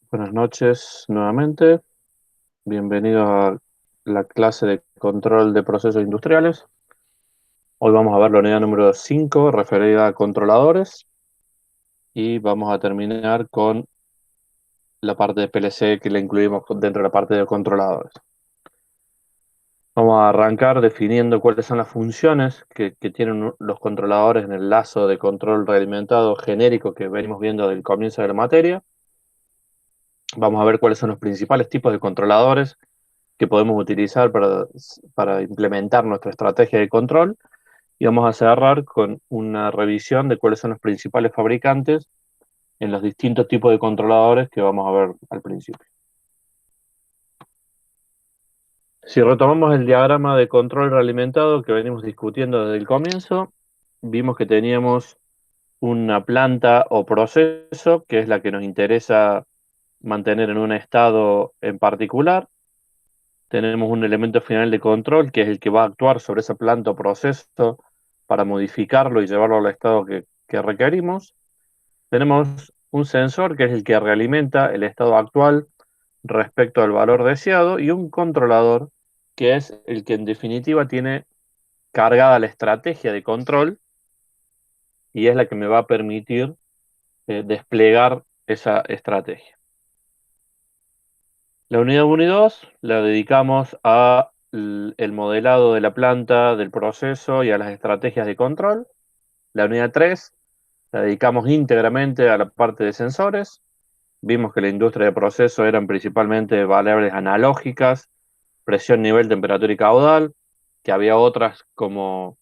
Buenas noches nuevamente. Bienvenidos a la clase de control de procesos industriales. Hoy vamos a ver la unidad número 5 referida a controladores y vamos a terminar con la parte de PLC que la incluimos dentro de la parte de controladores. Vamos a arrancar definiendo cuáles son las funciones que tienen los controladores en el lazo de control realimentado genérico que venimos viendo del comienzo de la materia. Vamos a ver cuáles son los principales tipos de controladores que podemos utilizar para implementar nuestra estrategia de control y vamos a cerrar con una revisión de cuáles son los principales fabricantes en los distintos tipos de controladores que vamos a ver al principio. Si retomamos el diagrama de control realimentado que venimos discutiendo desde el comienzo, vimos que teníamos una planta o proceso, que es la que nos interesa mantener en un estado en particular. Tenemos un elemento final de control, que es el que va a actuar sobre esa planta o proceso para modificarlo y llevarlo al estado que requerimos. Tenemos un sensor, que es el que realimenta el estado actual respecto al valor deseado, y un controlador, que es el que en definitiva tiene cargada la estrategia de control y es la que me va a permitir desplegar esa estrategia. La unidad 1 y 2 la dedicamos a el modelado de la planta, del proceso y a las estrategias de control. La unidad 3 la dedicamos íntegramente a la parte de sensores. Vimos que la industria de proceso eran principalmente variables analógicas, presión, nivel, temperatura y caudal, que había otras como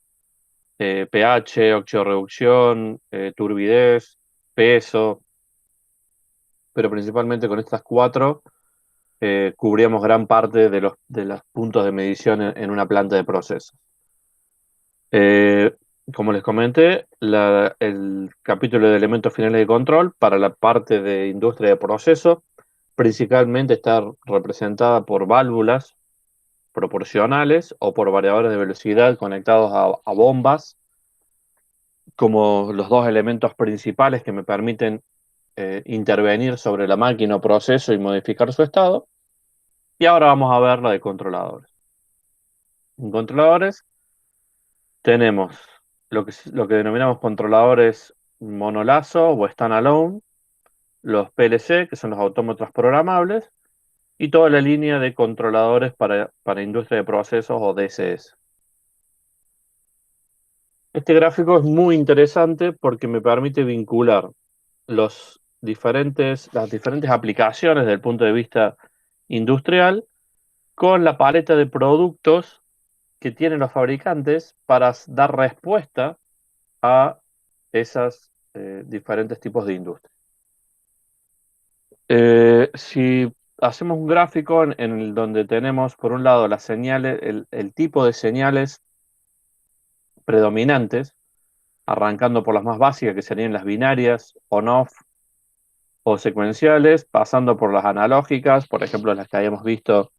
pH, óxido de reducción, turbidez, peso, pero principalmente con estas cuatro cubríamos gran parte de los puntos de medición en una planta de proceso. Eh, Como les comenté, el capítulo de elementos finales de control para la parte de industria de proceso principalmente está representada por válvulas proporcionales o por variadores de velocidad conectados a bombas, como los dos elementos principales que me permiten intervenir sobre la máquina o proceso y modificar su estado. Y ahora vamos a ver la de controladores. En controladores tenemos lo que denominamos controladores monolazo o standalone, los PLC, que son los autómatas programables, y toda la línea de controladores para industria de procesos o DCS. Este gráfico es muy interesante porque me permite vincular las diferentes aplicaciones desde el punto de vista industrial con la paleta de productos que tienen los fabricantes para dar respuesta a esos diferentes tipos de industria. Si hacemos un gráfico en el donde tenemos por un lado las señales, el tipo de señales predominantes, arrancando por las más básicas que serían las binarias, on-off o secuenciales, pasando por las analógicas, por ejemplo las que habíamos visto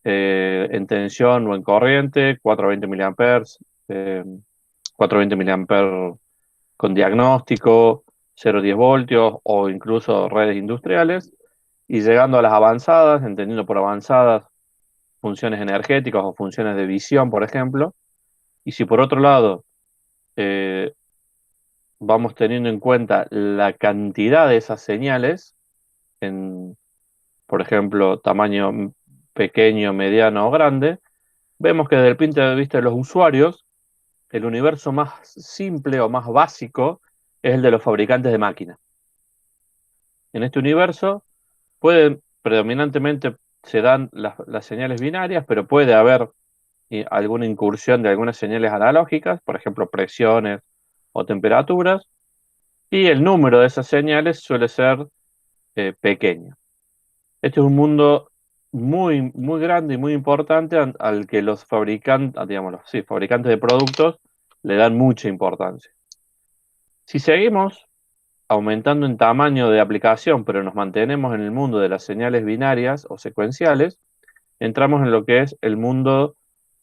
en tensión o en corriente, 420 miliamperes, 420 miliamperes con diagnóstico, 0,10 voltios o incluso redes industriales, y llegando a las avanzadas, entendiendo por avanzadas funciones energéticas o funciones de visión, por ejemplo. Y si por otro lado eh, vamos teniendo en cuenta la cantidad de esas señales, en, por ejemplo, tamaño pequeño, mediano o grande, vemos que desde el punto de vista de los usuarios, el universo más simple o más básico es el de los fabricantes de máquinas. En este universo predominantemente se dan las señales binarias, pero puede haber alguna incursión de algunas señales analógicas, por ejemplo, presiones o temperaturas, y el número de esas señales suele ser pequeño. Este es un mundo muy, muy grande y muy importante al que los fabricantes, digamos, sí, fabricantes de productos le dan mucha importancia. Si seguimos aumentando en tamaño de aplicación, pero nos mantenemos en el mundo de las señales binarias o secuenciales, entramos en lo que es el mundo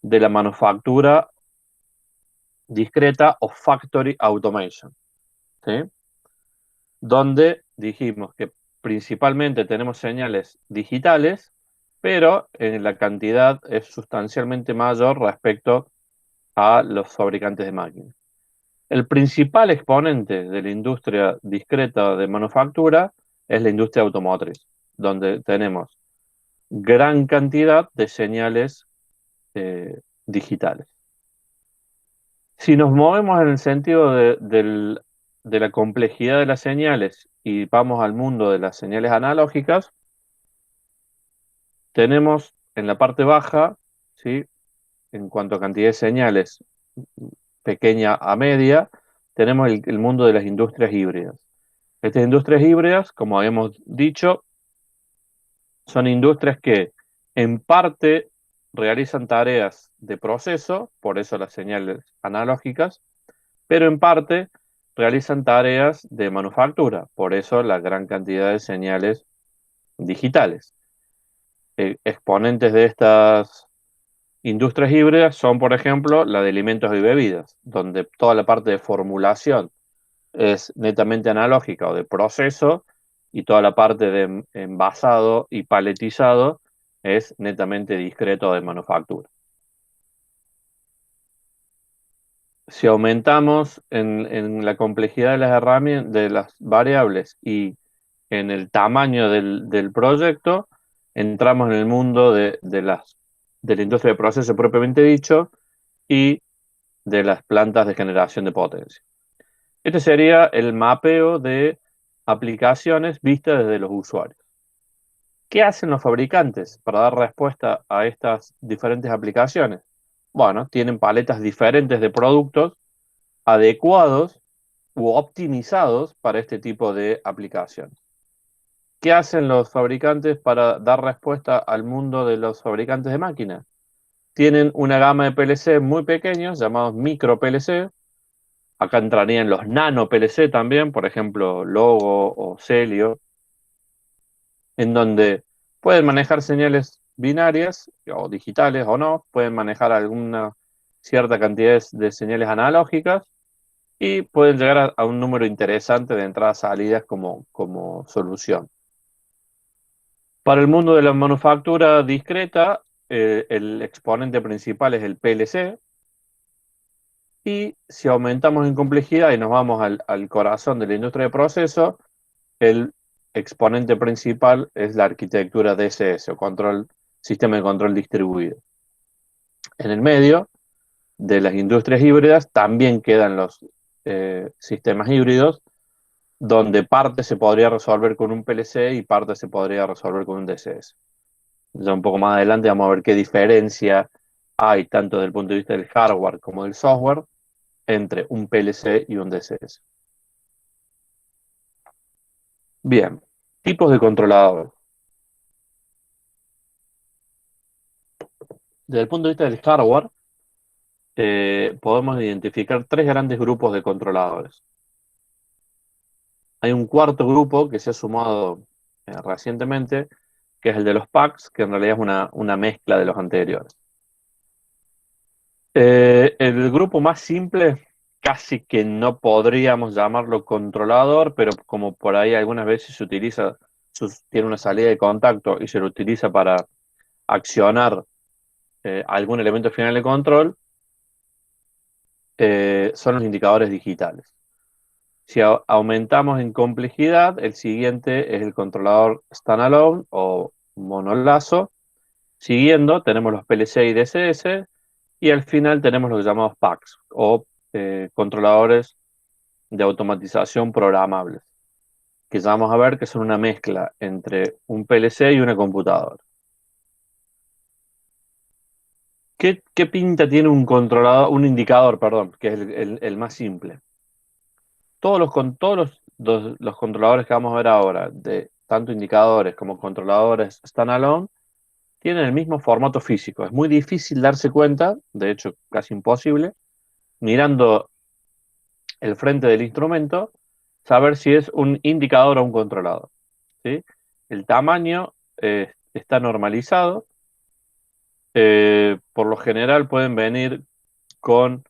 de la manufactura discreta o factory automation, ¿sí? Donde dijimos que principalmente tenemos señales digitales, pero la cantidad es sustancialmente mayor respecto a los fabricantes de máquinas. El principal exponente de la industria discreta de manufactura es la industria automotriz, donde tenemos gran cantidad de señales digitales. Si nos movemos en el sentido de la complejidad de las señales y vamos al mundo de las señales analógicas, tenemos en la parte baja, ¿sí? En cuanto a cantidad de señales pequeña a media, tenemos el mundo de las industrias híbridas. Estas industrias híbridas, como habíamos dicho, son industrias que en parte realizan tareas de proceso, por eso las señales analógicas, pero en parte realizan tareas de manufactura, por eso la gran cantidad de señales digitales. Exponentes de estas industrias híbridas son, por ejemplo, la de alimentos y bebidas, donde toda la parte de formulación es netamente analógica o de proceso, y toda la parte de envasado y paletizado es netamente discreto de manufactura. Si aumentamos en la complejidad de las herramientas, de las variables y en el tamaño del proyecto, entramos en el mundo de la industria de proceso propiamente dicho y de las plantas de generación de potencia. Este sería el mapeo de aplicaciones vistas desde los usuarios. ¿Qué hacen los fabricantes para dar respuesta a estas diferentes aplicaciones? Bueno, tienen paletas diferentes de productos adecuados u optimizados para este tipo de aplicaciones. ¿Qué hacen los fabricantes para dar respuesta al mundo de los fabricantes de máquinas? Tienen una gama de PLC muy pequeños, llamados micro PLC. Acá entrarían los nano PLC también, por ejemplo, Logo o Celio, en donde pueden manejar señales binarias o digitales o no, pueden manejar alguna cierta cantidad de señales analógicas y pueden llegar a un número interesante de entradas-salidas como solución. Para el mundo de la manufactura discreta, el exponente principal es el PLC, y si aumentamos en complejidad y nos vamos al corazón de la industria de proceso, el exponente principal es la arquitectura DCS o sistema de control distribuido. En el medio de las industrias híbridas también quedan los sistemas híbridos, donde parte se podría resolver con un PLC y parte se podría resolver con un DCS. Ya un poco más adelante vamos a ver qué diferencia hay tanto desde el punto de vista del hardware como del software entre un PLC y un DCS. Bien, tipos de controladores. Desde el punto de vista del hardware, podemos identificar tres grandes grupos de controladores. Hay un cuarto grupo que se ha sumado recientemente, que es el de los PACs, que en realidad es una mezcla de los anteriores. El grupo más simple, casi que no podríamos llamarlo controlador, pero como por ahí algunas veces se utiliza, tiene una salida de contacto y se lo utiliza para accionar algún elemento final de control, son los indicadores digitales. Si aumentamos en complejidad, el siguiente es el controlador standalone o monolazo. Siguiendo, tenemos los PLC y DCS, y al final tenemos los llamados PACs o controladores de automatización programables, que ya vamos a ver que son una mezcla entre un PLC y una computadora. ¿Qué pinta tiene un controlador, un indicador, perdón, que es el más simple? Todos los controladores que vamos a ver ahora, de tanto indicadores como controladores standalone, tienen el mismo formato físico. Es muy difícil darse cuenta, de hecho casi imposible, mirando el frente del instrumento, saber si es un indicador o un controlador, ¿sí? El tamaño está normalizado. Por lo general pueden venir con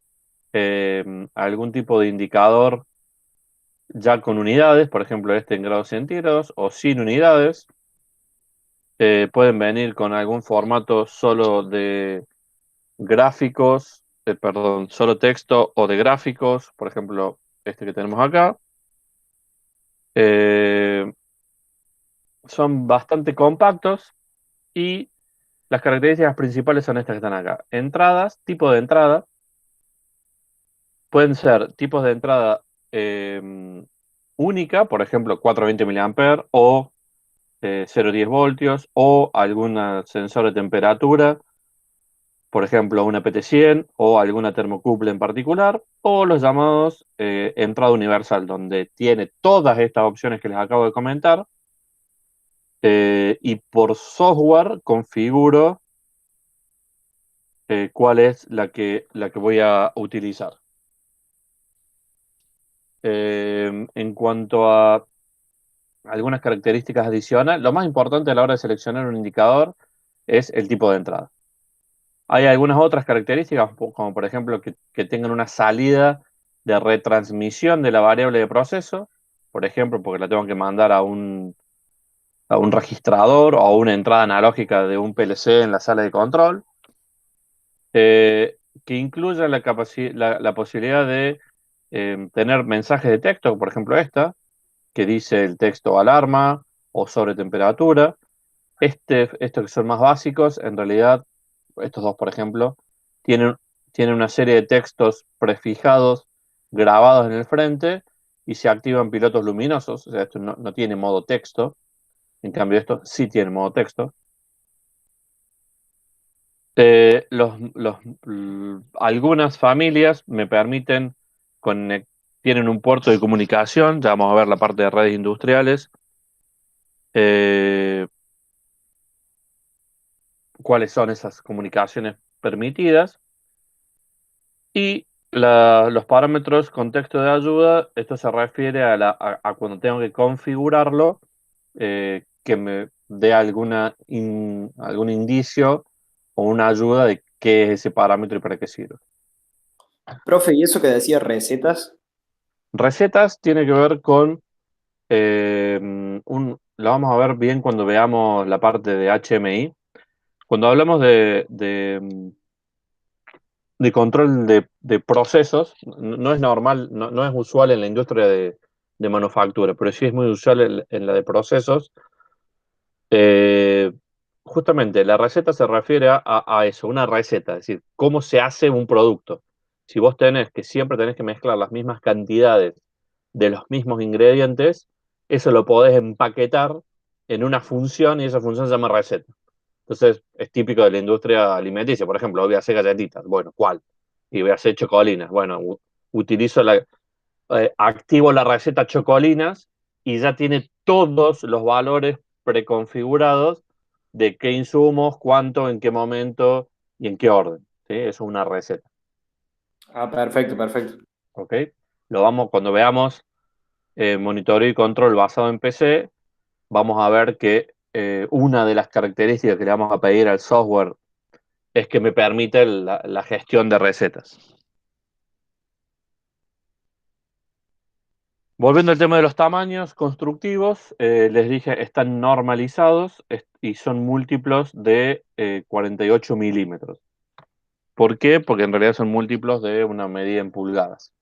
algún tipo de indicador ya con unidades, por ejemplo, este en grados centígrados, o sin unidades. Pueden venir con algún formato solo de gráficos, perdón, solo texto o de gráficos, por ejemplo, este que tenemos acá. Eh, Son bastante compactos y las características principales son estas que están acá. Entradas, tipo de entrada. Pueden ser tipos de entrada única, por ejemplo, 420 mA o 0,10 voltios o algún sensor de temperatura, por ejemplo, una PT100 o alguna termocouple en particular, o los llamados entrada universal, donde tiene todas estas opciones que les acabo de comentar, y por software configuro cuál es la que voy a utilizar. En cuanto a algunas características adicionales, lo más importante a la hora de seleccionar un indicador es el tipo de entrada. Hay algunas otras características, como por ejemplo que tengan una salida de retransmisión de la variable de proceso, por ejemplo, porque la tengo que mandar a un registrador o a una entrada analógica de un PLC en la sala de control, que incluya la posibilidad de tener mensajes de texto, por ejemplo que dice el texto alarma o sobre temperatura. Estos que son más básicos, en realidad, estos dos, por ejemplo, tienen, tienen una serie de textos prefijados, grabados en el frente, y se activan pilotos luminosos. O sea, esto no tiene modo texto. En cambio, esto sí tiene modo texto. Algunas familias me permiten tienen un puerto de comunicación. Ya vamos a ver la parte de redes industriales. Eh, Cuáles son esas comunicaciones permitidas. Y los parámetros contexto de ayuda, esto se refiere a cuando tengo que configurarlo, que me dé algún indicio o una ayuda de qué es ese parámetro y para qué sirve. Profe, ¿y eso que decía recetas? Recetas tiene que ver con, lo vamos a ver bien cuando veamos la parte de HMI. Cuando hablamos de control de procesos, no es normal, no es usual en la industria de manufactura, pero sí es muy usual en la de procesos. Eh, Justamente la receta se refiere a eso, una receta, es decir, cómo se hace un producto. Si vos siempre tenés que mezclar las mismas cantidades de los mismos ingredientes, eso lo podés empaquetar en una función y esa función se llama receta. Entonces, es típico de la industria alimenticia. Por ejemplo, voy a hacer galletitas. Bueno, ¿cuál? Y voy a hacer chocolinas. Bueno, activo la receta chocolinas y ya tiene todos los valores preconfigurados de qué insumos, cuánto, en qué momento y en qué orden. ¿Sí? Eso es una receta. Ah, perfecto, perfecto. ¿Ok? Cuando veamos monitoreo y control basado en PC, vamos a ver que una de las características que le vamos a pedir al software es que me permite la gestión de recetas. Volviendo al tema de los tamaños constructivos, les dije, están normalizados y son múltiplos de 48 milímetros. ¿Por qué? Porque en realidad son múltiplos de una medida en pulgadas.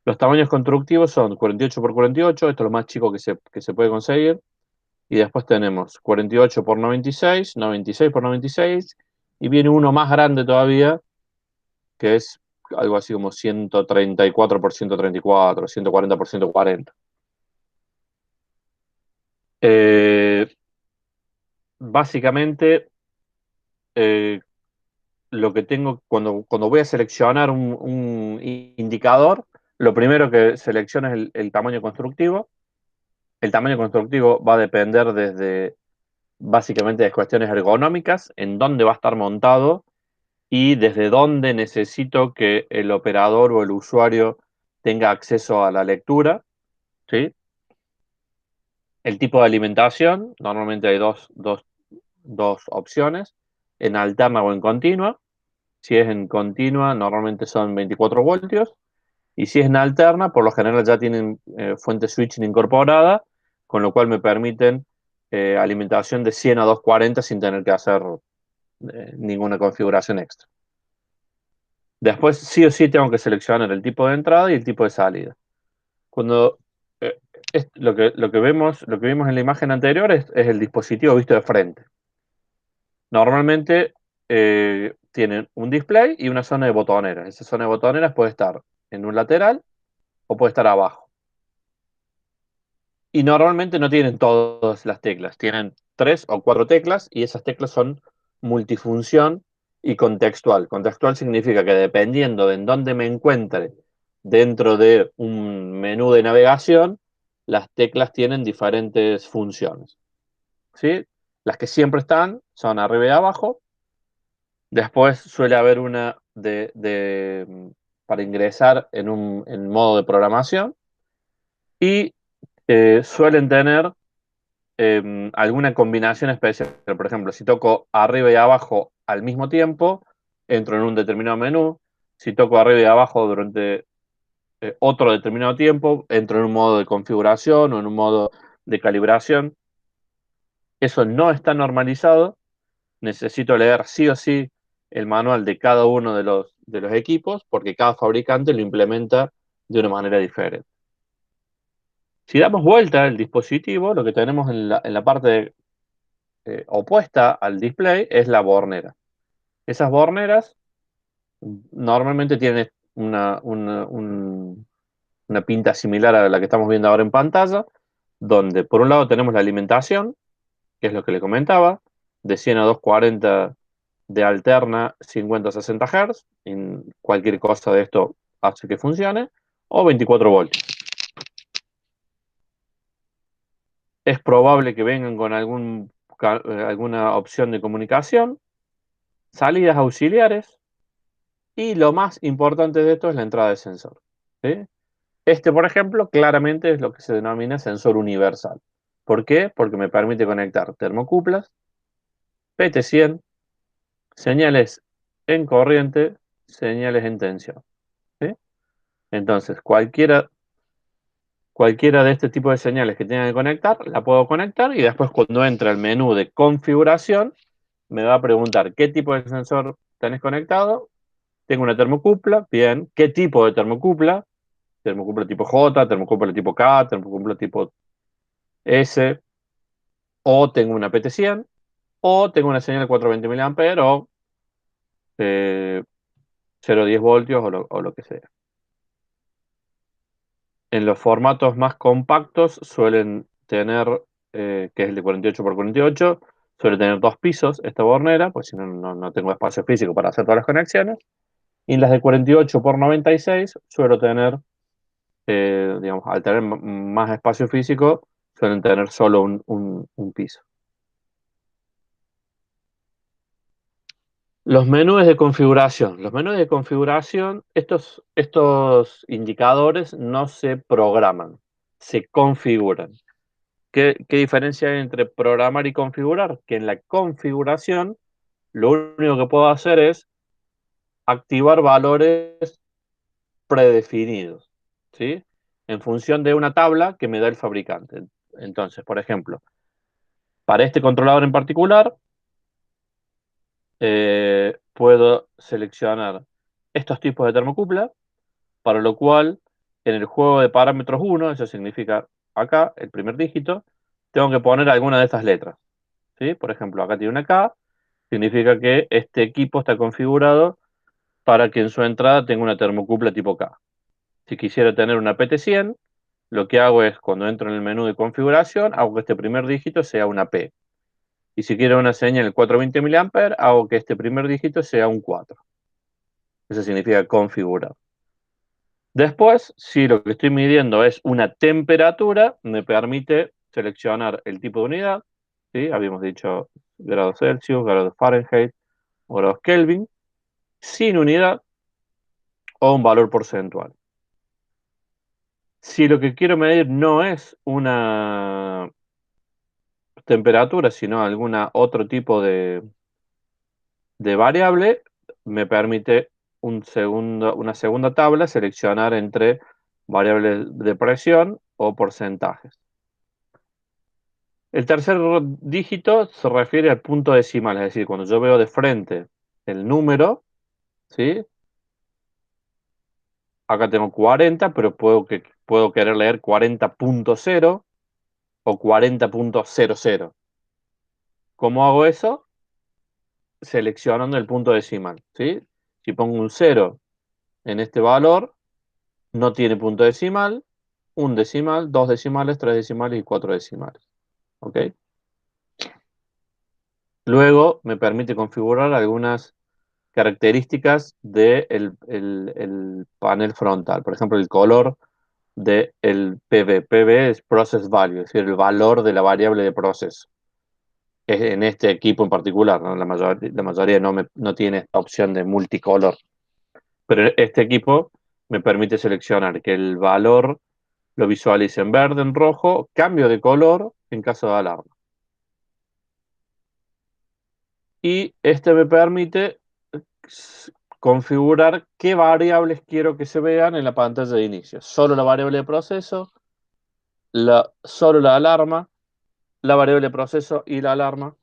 Los tamaños constructivos son 48 por 48, esto es lo más chico que se puede conseguir. Y después tenemos 48 por 96, 96 por 96, y viene uno más grande todavía, que es algo así como 134 por 134, 140 por 140. Eh, Básicamente, eh, lo que tengo cuando voy a seleccionar un indicador, lo primero que selecciono es el tamaño constructivo. El tamaño constructivo va a depender desde básicamente de cuestiones ergonómicas, en dónde va a estar montado y desde dónde necesito que el operador o el usuario tenga acceso a la lectura, ¿sí? El tipo de alimentación, normalmente hay dos opciones, en alterna o en continua. Si es en continua, normalmente son 24 voltios. Y si es en alterna, por lo general ya tienen fuente switching incorporada, con lo cual me permiten alimentación de 100 a 240 sin tener que hacer ninguna configuración extra. Después sí o sí tengo que seleccionar el tipo de entrada y el tipo de salida. Cuando eh, lo que vimos en la imagen anterior es el dispositivo visto de frente. Normalmente tienen un display y una zona de botoneras. Esa zona de botoneras puede estar en un lateral o puede estar abajo. Y normalmente no tienen todas las teclas, tienen 3 o 4 teclas y esas teclas son multifunción y contextual. Contextual significa que dependiendo de en dónde me encuentre dentro de un menú de navegación, las teclas tienen diferentes funciones. ¿Sí? Las que siempre están son arriba y abajo. Después suele haber una para ingresar en modo de programación y suelen tener alguna combinación especial. Por ejemplo, si toco arriba y abajo al mismo tiempo, entro en un determinado menú. Si toco arriba y abajo durante otro determinado tiempo, entro en un modo de configuración o en un modo de calibración. Eso no está normalizado. Necesito leer sí o sí el manual de cada uno de los equipos porque cada fabricante lo implementa de una manera diferente. Si damos vuelta al dispositivo, lo que tenemos en la parte opuesta al display es la bornera. Esas borneras normalmente tienen una pinta similar a la que estamos viendo ahora en pantalla, donde por un lado tenemos la alimentación, que es lo que le comentaba, de 100 a 240 de alterna 50 a 60 Hz, en cualquier cosa de esto hace que funcione, o 24 voltios. Es probable que vengan con alguna opción de comunicación, salidas auxiliares, y lo más importante de esto es la entrada de sensor. ¿Sí? Este, por ejemplo, claramente es lo que se denomina sensor universal. ¿Por qué? Porque me permite conectar termocuplas, PT100, señales en corriente, señales en tensión. ¿Sí? Entonces, cualquiera de este tipo de señales que tenga que conectar, la puedo conectar y después cuando entre al menú de configuración, me va a preguntar qué tipo de sensor tenés conectado. Tengo una termocupla, bien. ¿Qué tipo de termocupla? Termocupla tipo J, termocupla tipo K, termocupla tipo S, o tengo una PT100, o tengo una señal de 420 mA o 0,10 voltios o lo que sea. En los formatos más compactos suelen tener, que es el de 48 por 48, suele tener 2 pisos esta bornera, pues si no, no tengo espacio físico para hacer todas las conexiones. Y en las de 48 por 96 suelo tener, digamos, al tener más espacio físico, suelen tener solo un piso. Los menús de configuración. Los menús de configuración, estos indicadores no se programan, se configuran. ¿Qué diferencia hay entre programar y configurar? Que en la configuración lo único que puedo hacer es activar valores predefinidos, ¿sí? En función de una tabla que me da el fabricante. Entonces, por ejemplo, para este controlador en particular, puedo seleccionar estos tipos de termocupla, para lo cual en el juego de parámetros 1, eso significa acá, el primer dígito, tengo que poner alguna de estas letras. ¿Sí? Por ejemplo, acá tiene una K, significa que este equipo está configurado para que en su entrada tenga una termocupla tipo K. Si quisiera tener una PT100, lo que hago es, cuando entro en el menú de configuración, hago que este primer dígito sea una P. Y si quiero una señal en 420 mA, hago que este primer dígito sea un 4. Eso significa configurar. Después, si lo que estoy midiendo es una temperatura, me permite seleccionar el tipo de unidad. ¿Sí? Habíamos dicho grados Celsius, grados Fahrenheit o grados Kelvin, sin unidad o un valor porcentual. Si lo que quiero medir no es una temperatura, sino algún otro tipo de variable, me permite una segunda tabla, seleccionar entre variables de presión o porcentajes. El tercer dígito se refiere al punto decimal, es decir, cuando yo veo de frente el número, ¿sí? Acá tengo 40, pero puedo querer leer 40.0 o 40.00. ¿Cómo hago eso? Seleccionando el punto decimal, ¿sí? Si pongo un 0 en este valor, no tiene punto decimal, un decimal, dos decimales, tres decimales y cuatro decimales. ¿Ok? Luego me permite configurar algunas características del el panel frontal. Por ejemplo, el color del PV. PV es Process Value, es decir, el valor de la variable de proceso. Es en este equipo en particular, ¿no? La mayoría no tiene esta opción de multicolor. Pero este equipo me permite seleccionar que el valor lo visualice en verde, en rojo, cambio de color en caso de alarma. Y este me permite configurar qué variables quiero que se vean en la pantalla de inicio. Solo la variable de proceso, solo la alarma, la variable de proceso y la alarma.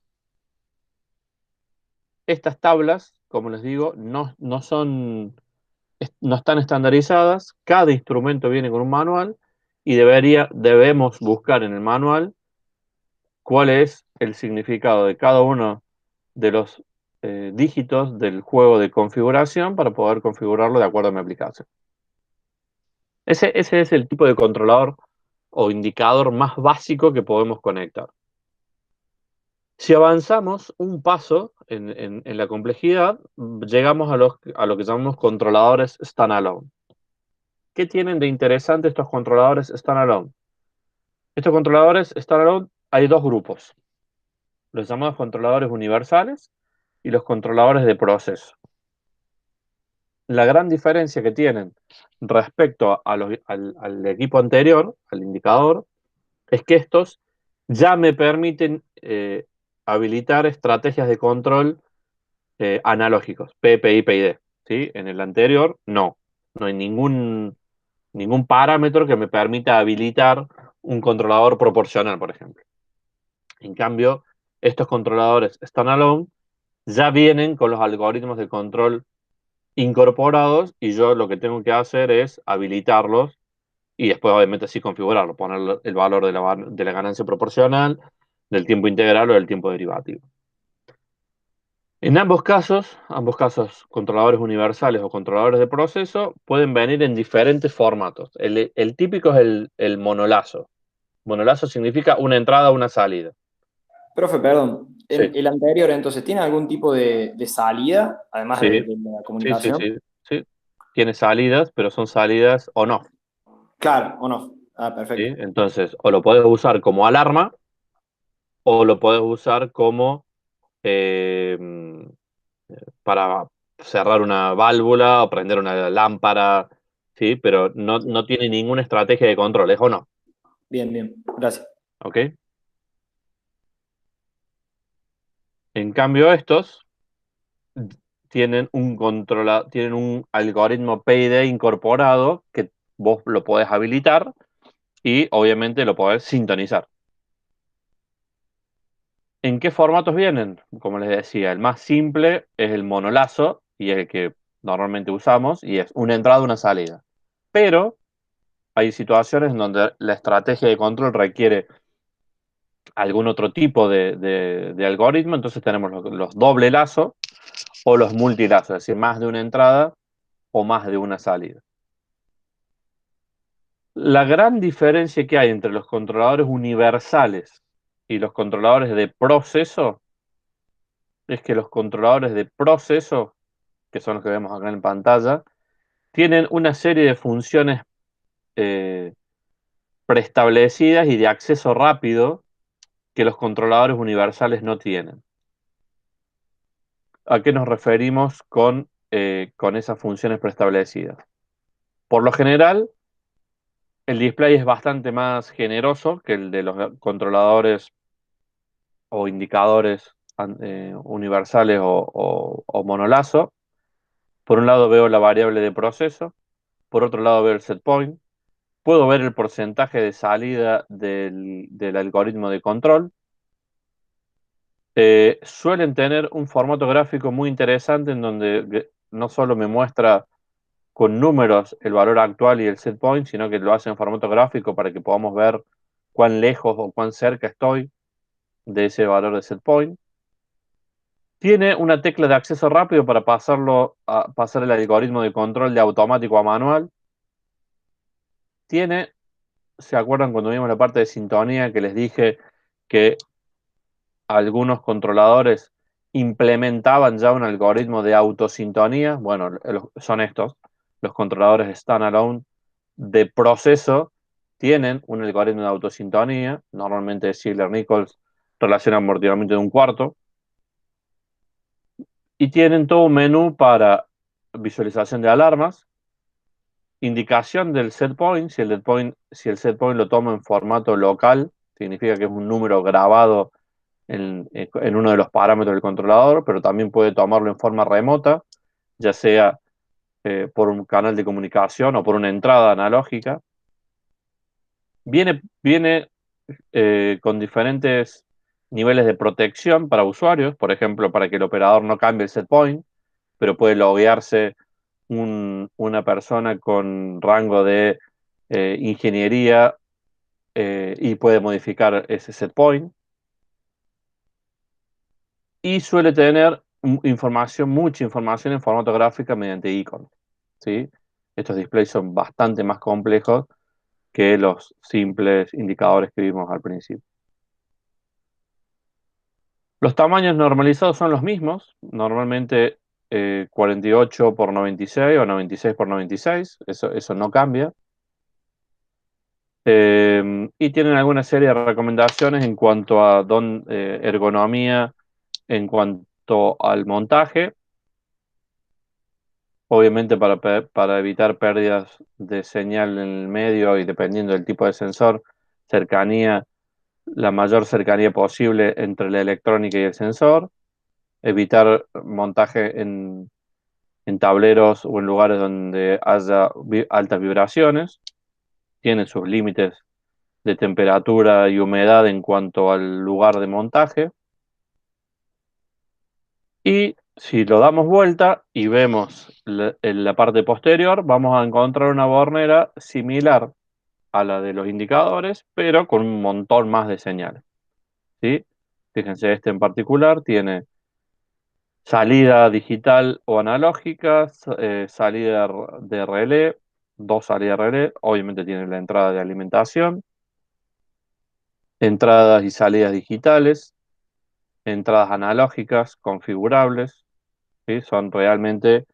Estas tablas, como les digo, no están estandarizadas. Cada instrumento viene con un manual y debemos buscar en el manual cuál es el significado de cada uno de los dígitos del juego de configuración para poder configurarlo de acuerdo a mi aplicación. Ese es el tipo de controlador o indicador más básico que podemos conectar. Si avanzamos un paso en la complejidad, llegamos a lo que llamamos controladores standalone. ¿Qué tienen de interesante estos controladores standalone? Estos controladores standalone hay dos grupos, los llamados controladores universales y los controladores de proceso. La gran diferencia que tienen respecto al equipo anterior, al indicador, es que estos ya me permiten habilitar estrategias de control analógicos, P, P, I, P y D. ¿Sí? En el anterior, no. No hay ningún parámetro que me permita habilitar un controlador proporcional, por ejemplo. En cambio, estos controladores standalone ya vienen con los algoritmos de control incorporados y yo lo que tengo que hacer es habilitarlos y después obviamente sí configurarlo, poner el valor de la ganancia proporcional, del tiempo integral o del tiempo derivativo. En ambos casos, controladores universales o controladores de proceso pueden venir en diferentes formatos. El típico es el monolazo. Monolazo significa una entrada, una salida. Profe, perdón. Sí, El anterior, entonces, ¿tiene algún tipo de salida, además sí, de la sí, sí, comunicación? sí, sí. Tiene salidas, pero son salidas o no. Claro, ¿o no? Ah, ¿Sí? perfecto. Entonces, o lo puedes usar como alarma o lo puedes usar como eh, para cerrar una válvula o prender una lámpara, ¿sí? Pero no tiene ninguna estrategia de control, ¿es o no? Bien, bien. Gracias. ¿Ok? En cambio, estos tienen un algoritmo PID incorporado que vos lo podés habilitar y obviamente lo podés sintonizar. ¿En qué formatos vienen? Como les decía, el más simple es el monolazo y es el que normalmente usamos y es una entrada, una salida. Pero hay situaciones en donde la estrategia de control requiere algún otro tipo de algoritmo, entonces tenemos los doble lazo o los multilazos, es decir, más de una entrada o más de una salida. La gran diferencia que hay entre los controladores universales y los controladores de proceso es que los controladores de proceso, que son los que vemos acá en pantalla, tienen una serie de funciones eh, preestablecidas y de acceso rápido que los controladores universales no tienen. ¿A qué nos referimos con esas funciones preestablecidas? Por lo general, el display es bastante más generoso que el de los controladores o indicadores universales o monolazo. Por un lado veo la variable de proceso, por otro lado veo el set point, puedo ver el porcentaje de salida del algoritmo de control. Suelen tener un formato gráfico muy interesante en donde no solo me muestra con números el valor actual y el set point, sino que lo hace en formato gráfico para que podamos ver cuán lejos o cuán cerca estoy de ese valor de set point. Tiene una tecla de acceso rápido para pasar el algoritmo de control de automático a manual. Tiene, ¿se acuerdan cuando vimos la parte de sintonía que les dije que algunos controladores implementaban ya un algoritmo de autosintonía? Bueno, son estos. Los controladores standalone de proceso tienen un algoritmo de autosintonía. Normalmente Ziegler-Nichols relaciona amortiguamiento de un cuarto. Y tienen todo un menú para visualización de alarmas, indicación del set point. Si el set point lo toma en formato local, significa que es un número grabado en uno de los parámetros del controlador, pero también puede tomarlo en forma remota, ya sea por un canal de comunicación o por una entrada analógica. Viene con diferentes niveles de protección para usuarios, por ejemplo, para que el operador no cambie el set point, pero puede loguearse una persona con rango de ingeniería y puede modificar ese set point. Y suele tener mucha información en formato gráfica mediante iconos, ¿sí? Estos displays son bastante más complejos que los simples indicadores que vimos al principio. Los tamaños normalizados son los mismos, normalmente 48 por 96 o 96 por 96, eso no cambia. Y tienen alguna serie de recomendaciones en cuanto a ergonomía, en cuanto al montaje, obviamente para evitar pérdidas de señal en el medio y dependiendo del tipo de sensor, cercanía, la mayor cercanía posible entre la electrónica y el sensor, evitar montaje en tableros o en lugares donde haya altas vibraciones, tiene sus límites de temperatura y humedad en cuanto al lugar de montaje. Y si lo damos vuelta y vemos en la parte posterior, vamos a encontrar una bornera similar a la de los indicadores, pero con un montón más de señales, ¿sí? Fíjense, este en particular tiene salida digital o analógica, salida de relé, dos salidas de relé, obviamente tiene la entrada de alimentación, entradas y salidas digitales, entradas analógicas configurables, ¿sí? Son realmente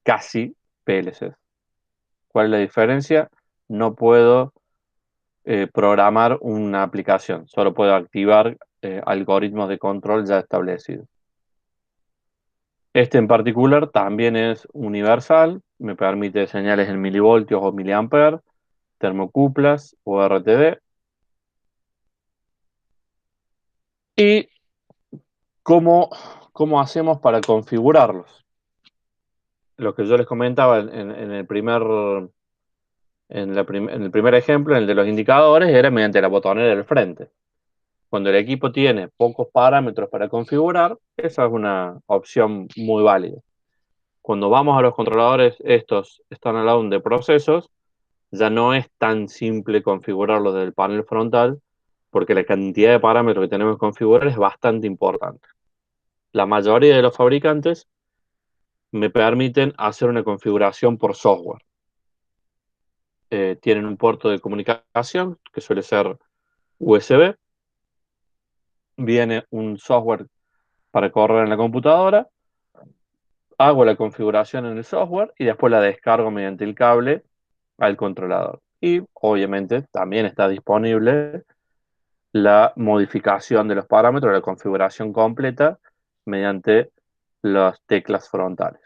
casi PLCs. ¿Cuál es la diferencia? No puedo programar una aplicación, solo puedo activar algoritmos de control ya establecidos. Este en particular también es universal, me permite señales en milivoltios o miliamperes, termocuplas o RTD. ¿Y cómo, cómo hacemos para configurarlos? Lo que yo les comentaba en el en el primer ejemplo, en el de los indicadores, era mediante la botonera del frente. Cuando el equipo tiene pocos parámetros para configurar, esa es una opción muy válida. Cuando vamos a los controladores, estos standalone de procesos, ya no es tan simple configurarlos desde el panel frontal, porque la cantidad de parámetros que tenemos que configurar es bastante importante. La mayoría de los fabricantes me permiten hacer una configuración por software. Tienen un puerto de comunicación que suele ser USB, viene un software para correr en la computadora, hago la configuración en el software y después la descargo mediante el cable al controlador. Y obviamente también está disponible la modificación de los parámetros, la configuración completa mediante las teclas frontales.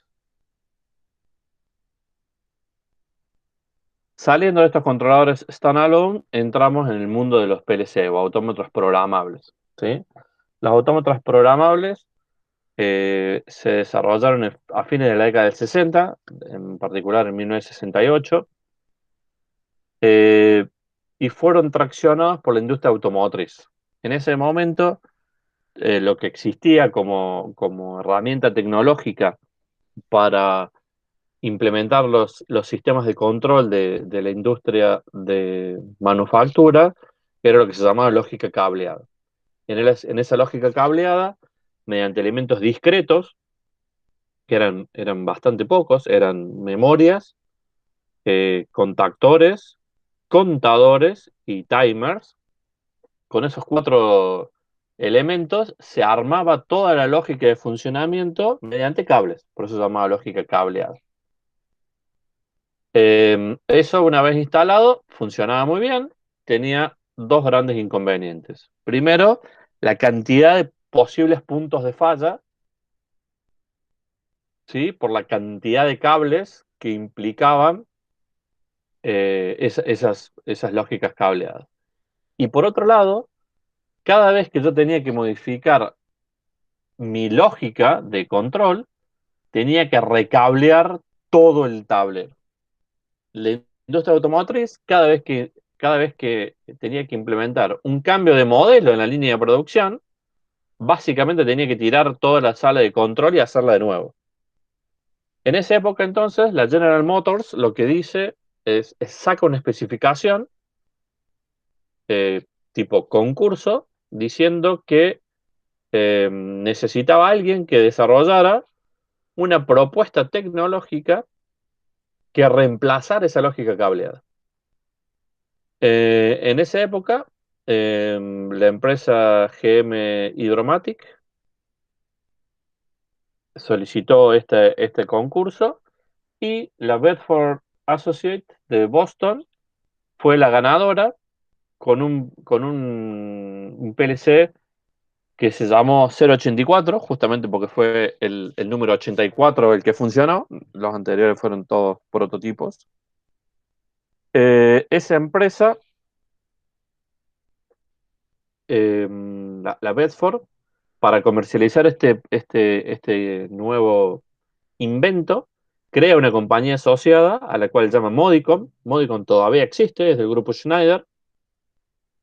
Saliendo de estos controladores standalone, entramos en el mundo de los PLC o autómetros programables, ¿sí? Los autómetros programables se desarrollaron a fines de la década del 60, en particular en 1968, eh, y fueron traccionados por la industria automotriz. En ese momento, lo que existía como herramienta tecnológica para implementar los sistemas de control de la industria de manufactura era lo que se llamaba lógica cableada. En esa lógica cableada, mediante elementos discretos, que eran bastante pocos, eran memorias, contactores, contadores y timers. Con esos cuatro elementos se armaba toda la lógica de funcionamiento mediante cables, por eso se llamaba lógica cableada. Eso, una vez instalado, funcionaba muy bien, tenía dos grandes inconvenientes. Primero, la cantidad de posibles puntos de falla, ¿sí? Por la cantidad de cables que implicaban esas lógicas cableadas. Y por otro lado, cada vez que yo tenía que modificar mi lógica de control, tenía que recablear todo el tablero. La industria automotriz, cada vez que tenía que implementar un cambio de modelo en la línea de producción, básicamente tenía que tirar toda la sala de control y hacerla de nuevo. En esa época entonces, la General Motors lo que dice es saca una especificación tipo concurso diciendo que necesitaba alguien que desarrollara una propuesta tecnológica que reemplazara esa lógica cableada. En esa época, la empresa GM Hydromatic solicitó este concurso y la Bedford Associate de Boston fue la ganadora con un PLC que se llamó 084, justamente porque fue el número 84 el que funcionó. Los anteriores fueron todos prototipos. Esa empresa, la Bedford, para comercializar este nuevo invento, crea una compañía asociada a la cual llama Modicon. Modicon todavía existe, es del grupo Schneider,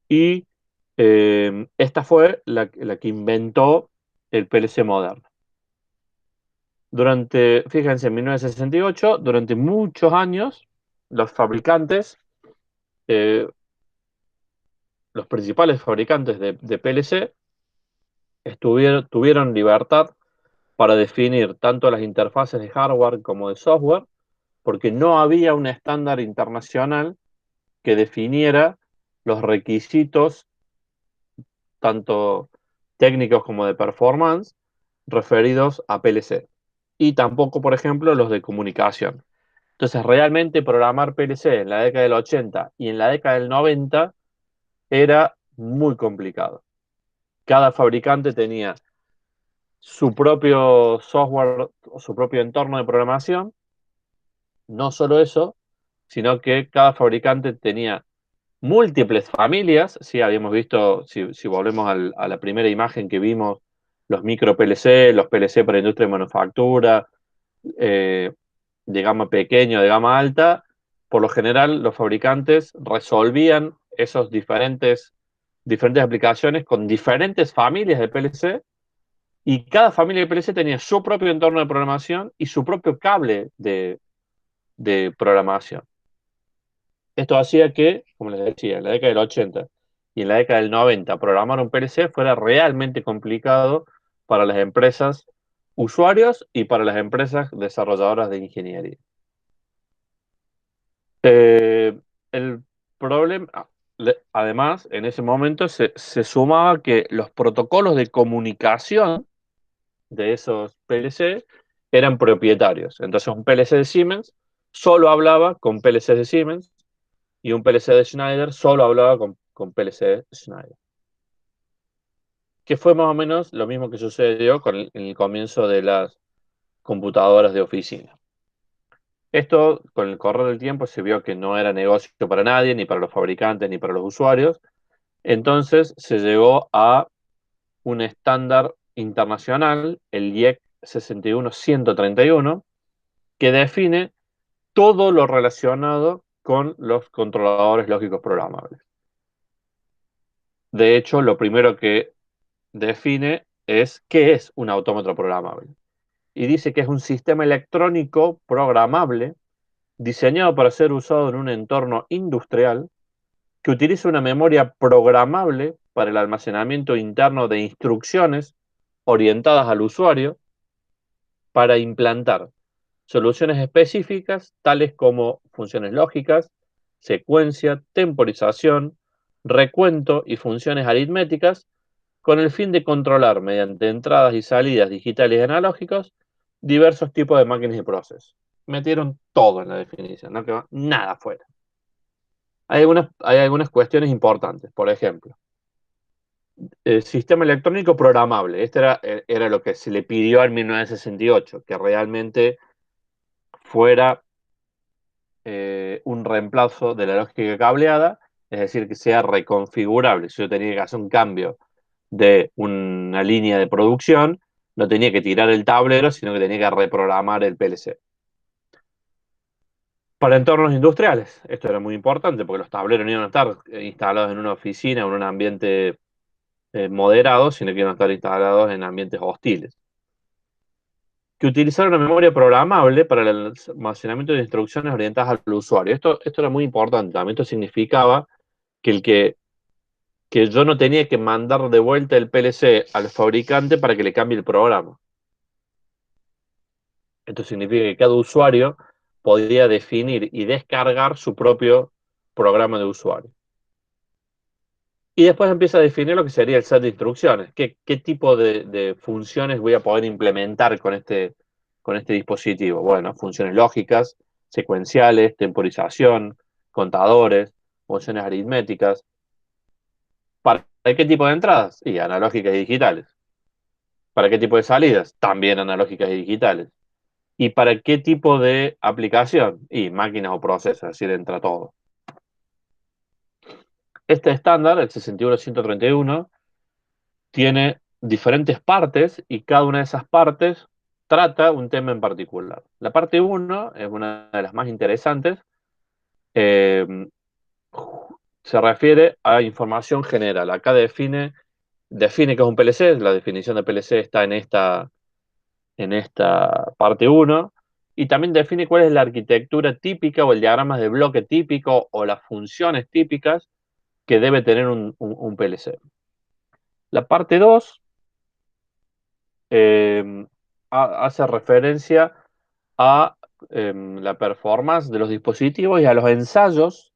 y esta fue la que inventó el PLC moderno. Fíjense, en 1968, durante muchos años, los fabricantes, eh, los principales fabricantes de PLC, tuvieron libertad para definir tanto las interfaces de hardware como de software, porque no había un estándar internacional que definiera los requisitos, tanto técnicos como de performance, referidos a PLC. Y tampoco, por ejemplo, los de comunicación. Entonces, realmente programar PLC en la década del 80 y en la década del 90 era muy complicado. Cada fabricante tenía su propio software o su propio entorno de programación. No solo eso, sino que cada fabricante tenía múltiples familias. Sí, habíamos visto, si volvemos a la primera imagen que vimos, los micro PLC, los PLC para industria de manufactura, eh, de gama pequeña, de gama alta. Por lo general, los fabricantes resolvían esos diferentes aplicaciones con diferentes familias de PLC, y cada familia de PLC tenía su propio entorno de programación y su propio cable de programación. Esto hacía que, como les decía, en la década del 80 y en la década del 90 programar un PLC fuera realmente complicado para las empresas usuarios y para las empresas desarrolladoras de ingeniería. El problema, además, en ese momento se sumaba que los protocolos de comunicación de esos PLC eran propietarios. Entonces, un PLC de Siemens solo hablaba con PLC de Siemens, y un PLC de Schneider solo hablaba con PLC de Schneider. Que fue más o menos lo mismo que sucedió en el comienzo de las computadoras de oficina. Esto, con el correr del tiempo, se vio que no era negocio para nadie, ni para los fabricantes, ni para los usuarios. Entonces se llegó a un estándar internacional, el IEC 61131, que define todo lo relacionado con los controladores lógicos programables. De hecho, lo primero que define es qué es un autómato programable. Y dice que es un sistema electrónico programable diseñado para ser usado en un entorno industrial que utiliza una memoria programable para el almacenamiento interno de instrucciones orientadas al usuario para implantar soluciones específicas tales como funciones lógicas, secuencia, temporización, recuento y funciones aritméticas con el fin de controlar mediante entradas y salidas digitales y analógicos diversos tipos de máquinas y procesos. Metieron todo en la definición, no quedó nada fuera. Hay algunas cuestiones importantes, por ejemplo, el sistema electrónico programable. Este era lo que se le pidió en 1968, que realmente fuera un reemplazo de la lógica cableada, es decir, que sea reconfigurable. Si yo tenía que hacer un cambio de una línea de producción, no tenía que tirar el tablero, sino que tenía que reprogramar el PLC. Para entornos industriales, esto era muy importante porque los tableros no iban a estar instalados en una oficina o en un ambiente moderado, sino que iban a estar instalados en ambientes hostiles. Que utilizar una memoria programable para el almacenamiento de instrucciones orientadas al usuario. Esto era muy importante. También esto significaba que que yo no tenía que mandar de vuelta el PLC al fabricante para que le cambie el programa. Esto significa que cada usuario podía definir y descargar su propio programa de usuario. Y después empieza a definir lo que sería el set de instrucciones. ¿Qué tipo de funciones voy a poder implementar con este dispositivo? Bueno, funciones lógicas, secuenciales, temporización, contadores, funciones aritméticas. ¿Para qué tipo de entradas? Y analógicas y digitales. ¿Para qué tipo de salidas? También analógicas y digitales. ¿Y para qué tipo de aplicación? Y máquinas o procesos, es decir, entra todo. Este estándar, el 61131, tiene diferentes partes y cada una de esas partes trata un tema en particular. La parte uno es una de las más interesantes. eh, Se refiere a información general. Acá define qué es un PLC. La definición de PLC está en esta parte uno. Y también define cuál es la arquitectura típica o el diagrama de bloque típico o las funciones típicas que debe tener un PLC. La parte 2 eh, hace referencia a la performance de los dispositivos y a los ensayos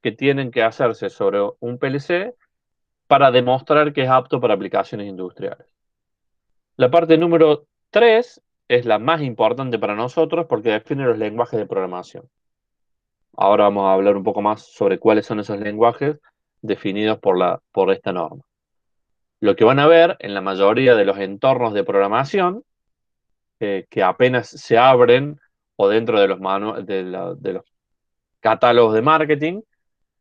que tienen que hacerse sobre un PLC para demostrar que es apto para aplicaciones industriales. La parte número 3 es la más importante para nosotros porque define los lenguajes de programación. Ahora vamos a hablar un poco más sobre cuáles son esos lenguajes definidos por esta norma. Lo que van a ver en la mayoría de los entornos de programación, que apenas se abren o dentro de de los catálogos de marketing,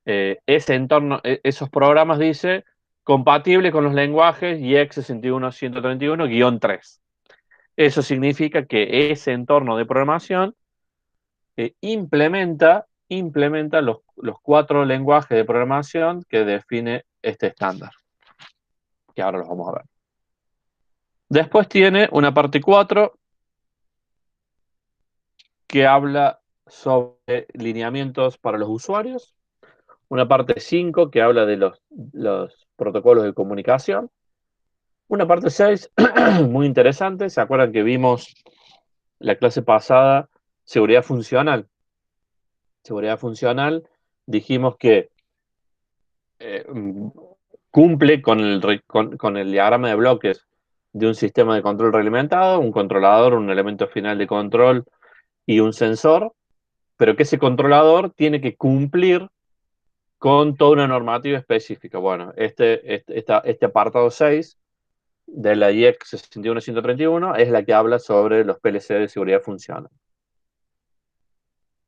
ese entorno, esos programas dice compatible con los lenguajes IEC 61131-3. Eso significa que ese entorno de programación implementa los cuatro lenguajes de programación que define este estándar, que ahora los vamos a ver. Después tiene una parte 4 que habla sobre lineamientos para los usuarios, una parte 5 que habla de los protocolos de comunicación, una parte 6 muy interesante. ¿Se acuerdan que vimos la clase pasada seguridad funcional? Seguridad funcional, dijimos que eh, cumple con el diagrama de bloques de un sistema de control reglamentado, un controlador, un elemento final de control y un sensor, pero que ese controlador tiene que cumplir con toda una normativa específica. Bueno, este apartado 6 de la IEC 61131 es la que habla sobre los PLC de seguridad funcional.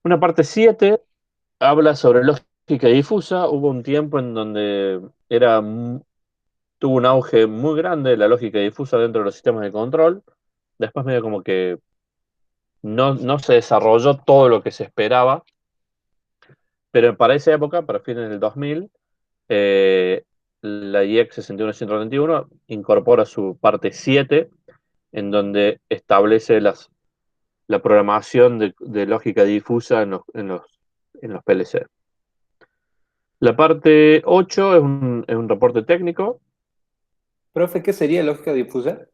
Una parte 7 habla sobre lógica difusa. Hubo un tiempo en donde era tuvo un auge muy grande la lógica difusa dentro de los sistemas de control. Después medio como que no se desarrolló todo lo que se esperaba, pero para esa época, para fines del 2000, eh, la IEC 61131 incorpora su parte 7, en donde establece la programación de lógica difusa en los PLC. La parte 8 es un reporte técnico. Profe, ¿qué sería lógica difusa?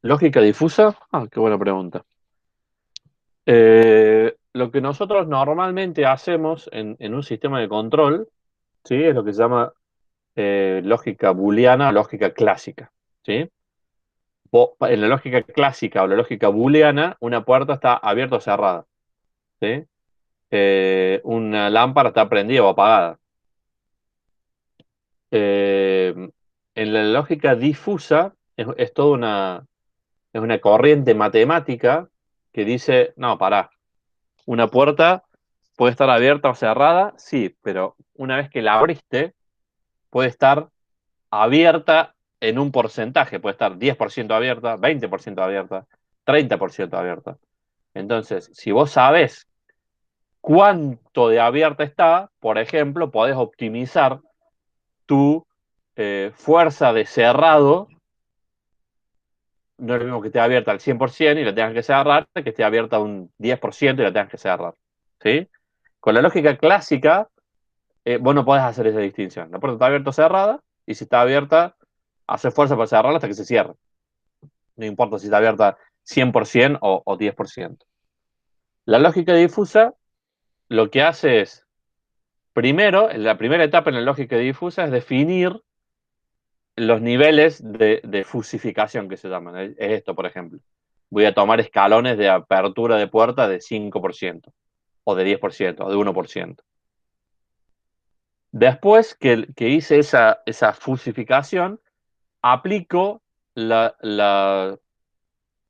¿Lógica difusa? Ah, qué buena pregunta. Lo que nosotros normalmente hacemos en un sistema de control, ¿sí? Es lo que se llama lógica booleana, lógica clásica, ¿sí? En la lógica clásica o la lógica booleana, una puerta está abierta o cerrada, ¿sí? Una lámpara está prendida o apagada. Eh, en la lógica difusa es toda es una corriente matemática que dice, no, pará, una puerta puede estar abierta o cerrada, sí, pero una vez que la abriste, puede estar abierta en un porcentaje, puede estar 10% abierta, 20% abierta, 30% abierta. Entonces, si vos sabés cuánto de abierta está, por ejemplo, podés optimizar tu fuerza de cerrado. No es lo mismo que esté abierta al 100% y la tengas que cerrar, que esté abierta a un 10% y la tengas que cerrar. ¿Sí? Con la lógica clásica, vos no podés hacer esa distinción. La puerta está abierta o cerrada, y si está abierta, hace fuerza para cerrarla hasta que se cierre. No importa si está abierta 100% o 10%. La lógica difusa lo que hace es, primero, la primera etapa en la lógica difusa es definir los niveles de fusificación que se llaman. Es esto, por ejemplo. Voy a tomar escalones de apertura de puerta de 5%, o de 10%, o de 1%. Después que hice esa fusificación, aplico la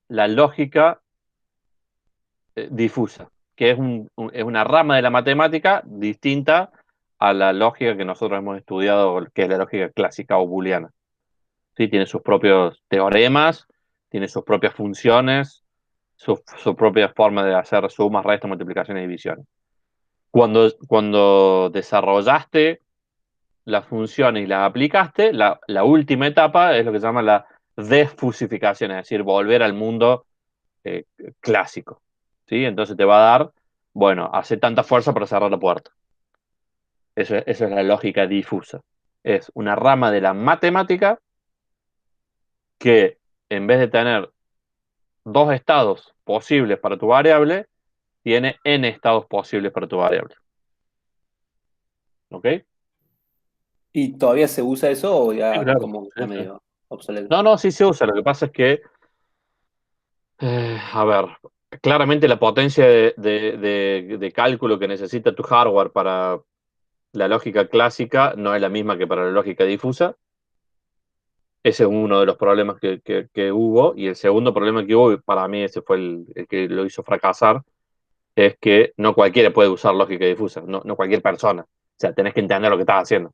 lógica difusa, que es una rama de la matemática distinta a la lógica que nosotros hemos estudiado, que es la lógica clásica o booleana. ¿Sí? Tiene sus propios teoremas, tiene sus propias funciones, su propia forma de hacer sumas, restas, multiplicaciones y divisiones. Cuando desarrollaste las funciones y las aplicaste, la última etapa es lo que se llama la desfusificación, es decir, volver al mundo eh, clásico. ¿Sí? Entonces te va a dar, bueno, hace tanta fuerza para cerrar la puerta. Eso es la lógica difusa. Es una rama de la matemática que, en vez de tener dos estados posibles para tu variable, tiene n estados posibles para tu variable. ¿Ok? ¿Y todavía se usa eso o Sí, ya claro. como que Sí, está sí. medio obsoleto? No, no, sí se usa. Lo que pasa es que, a ver, claramente la potencia de cálculo que necesita tu hardware para la lógica clásica no es la misma que para la lógica difusa. Ese es uno de los problemas que hubo. Y el segundo problema que hubo, y para mí ese fue el que lo hizo fracasar, es que no cualquiera puede usar lógica difusa, no cualquier persona. O sea, tenés que entender lo que estás haciendo.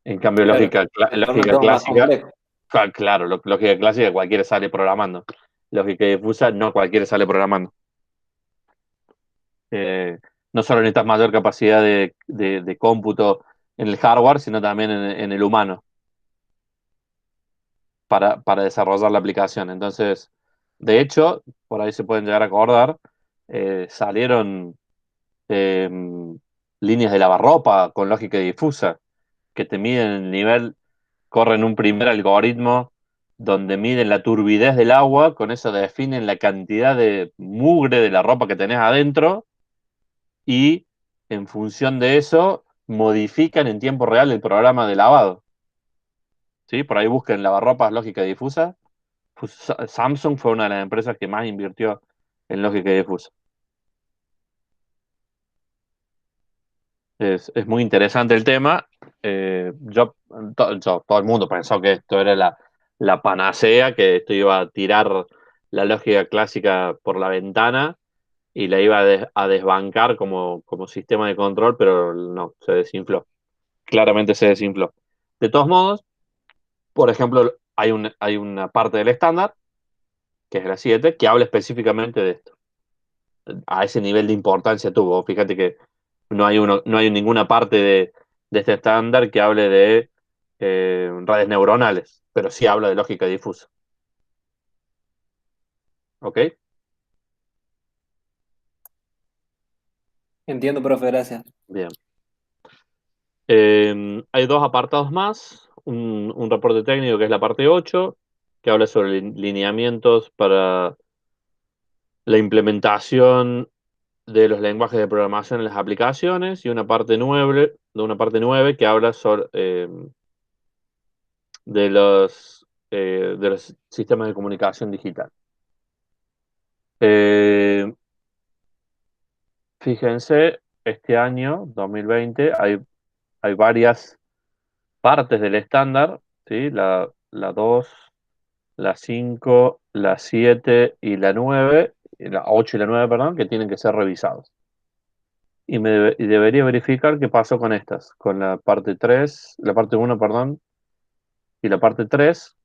En cambio, Claro, se torna lógica todo más clásica, complejo. claro, lógica clásica cualquiera sale programando. Lógica difusa, no cualquiera sale programando. Eh, no solo necesitas mayor capacidad de cómputo en el hardware, sino también en el humano para desarrollar la aplicación. Entonces, de hecho, por ahí se pueden llegar a acordar, salieron eh, líneas de lavarropa con lógica difusa que te miden el nivel, corren un primer algoritmo donde miden la turbidez del agua, con eso definen la cantidad de mugre de la ropa que tenés adentro, y en función de eso modifican en tiempo real el programa de lavado. ¿Sí? Por ahí busquen lavarropas lógica difusa. Samsung fue una de las empresas que más invirtió en lógica difusa. Es muy interesante el tema. Todo el mundo pensó que esto era la panacea, que esto iba a tirar la lógica clásica por la ventana y la iba a desbancar como sistema de control, pero no, se desinfló. Claramente se desinfló. De todos modos, Por ejemplo, hay una parte del estándar, que es la 7, que habla específicamente de esto. A ese nivel de importancia tuvo. Fíjate que no hay ninguna parte de este estándar que hable de redes neuronales, pero sí habla de lógica difusa. ¿Ok? Entiendo, profe, gracias. Bien. Hay dos apartados más. Un reporte técnico que es la parte 8, que habla sobre lineamientos para la implementación de los lenguajes de programación en las aplicaciones, y una parte 9 que habla sobre, de los sistemas de comunicación digital. Eh, Fíjense, este año, 2020, hay varias partes del estándar, ¿sí? La 2, la 5, la 7 y la 9, la 8 y la 9, perdón, que tienen que ser revisados. Y debería verificar qué pasó con estas, con la parte 3, la parte 1, perdón, y la parte 3,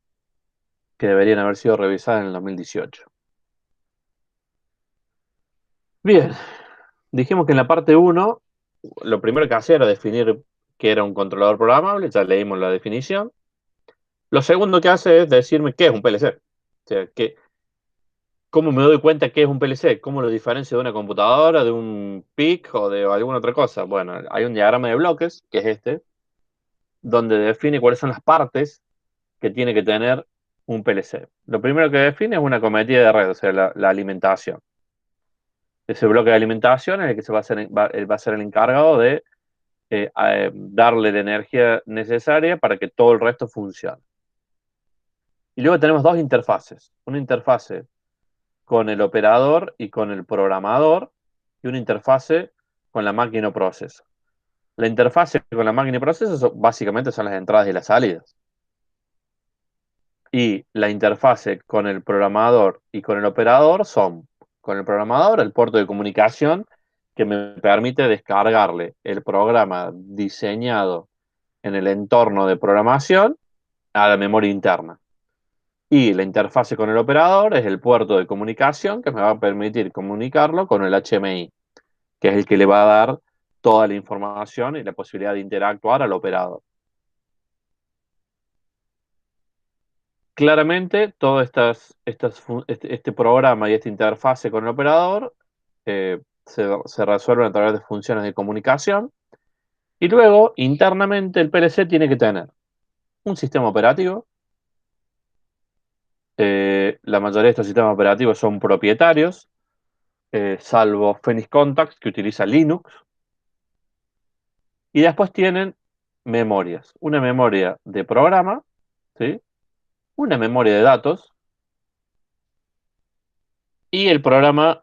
que deberían haber sido revisadas en el 2018. Bien, dijimos que en la parte 1, lo primero que hacía era definir qué era un controlador programable, ya leímos la definición. Lo segundo que hace es decirme qué es un PLC. O sea, ¿cómo me doy cuenta qué es un PLC? ¿Cómo lo diferencio de una computadora, de un PIC o de alguna otra cosa? Bueno, hay un diagrama de bloques, que es este, donde define cuáles son las partes que tiene que tener un PLC. Lo primero que define es una cometida de red, o sea, la alimentación. Ese bloque de alimentación es el que va a ser el encargado de darle la energía necesaria para que todo el resto funcione. Y luego tenemos dos interfaces. Una interfase con el operador y con el programador, y una interfase con la máquina o proceso. La interfase con la máquina y proceso básicamente son las entradas y las salidas. Y la interfase con el programador y con el operador son, con el programador, el puerto de comunicación que me permite descargarle el programa diseñado en el entorno de programación a la memoria interna. Y la interfase con el operador es el puerto de comunicación que me va a permitir comunicarlo con el HMI, que es el que le va a dar toda la información y la posibilidad de interactuar al operador. Claramente, todo este programa y esta interfase con el operador se resuelven a través de funciones de comunicación. Y luego, internamente, el PLC tiene que tener un sistema operativo. La mayoría de estos sistemas operativos son propietarios, salvo Phoenix Contact, que utiliza Linux. Y después tienen memorias. Una memoria de programa, ¿sí? Una memoria de datos y el programa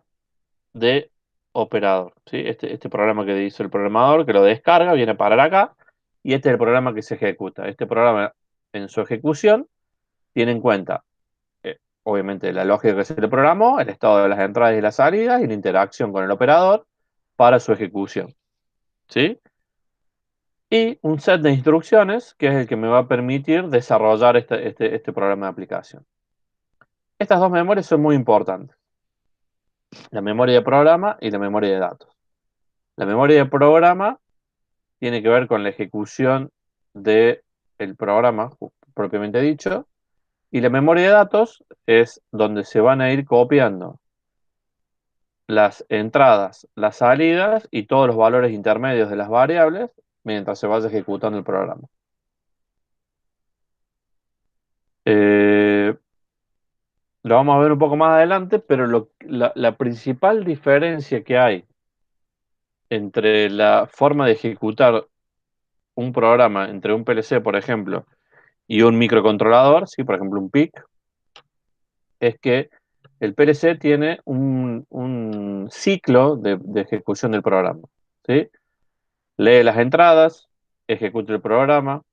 de operador, ¿sí? Este programa que hizo el programador, que lo descarga, viene a parar acá, y este es el programa que se ejecuta. Este programa, en su ejecución, tiene en cuenta, obviamente, la lógica que se le programó, el estado de las entradas y las salidas, y la interacción con el operador para su ejecución, ¿sí? Y un set de instrucciones, que es el que me va a permitir desarrollar este programa de aplicación. Estas dos memorias son muy importantes: la memoria de programa y la memoria de datos. La memoria de programa tiene que ver con la ejecución del programa propiamente dicho, y la memoria de datos es donde se van a ir copiando las entradas, las salidas y todos los valores intermedios de las variables mientras se vaya ejecutando el programa. Lo vamos a ver un poco más adelante, pero la principal diferencia que hay entre la forma de ejecutar un programa entre un PLC, por ejemplo, y un microcontrolador, ¿sí? Por ejemplo, un PIC, es que el PLC tiene un ciclo de ejecución del programa, ¿sí? Lee las entradas, ejecuta el programa,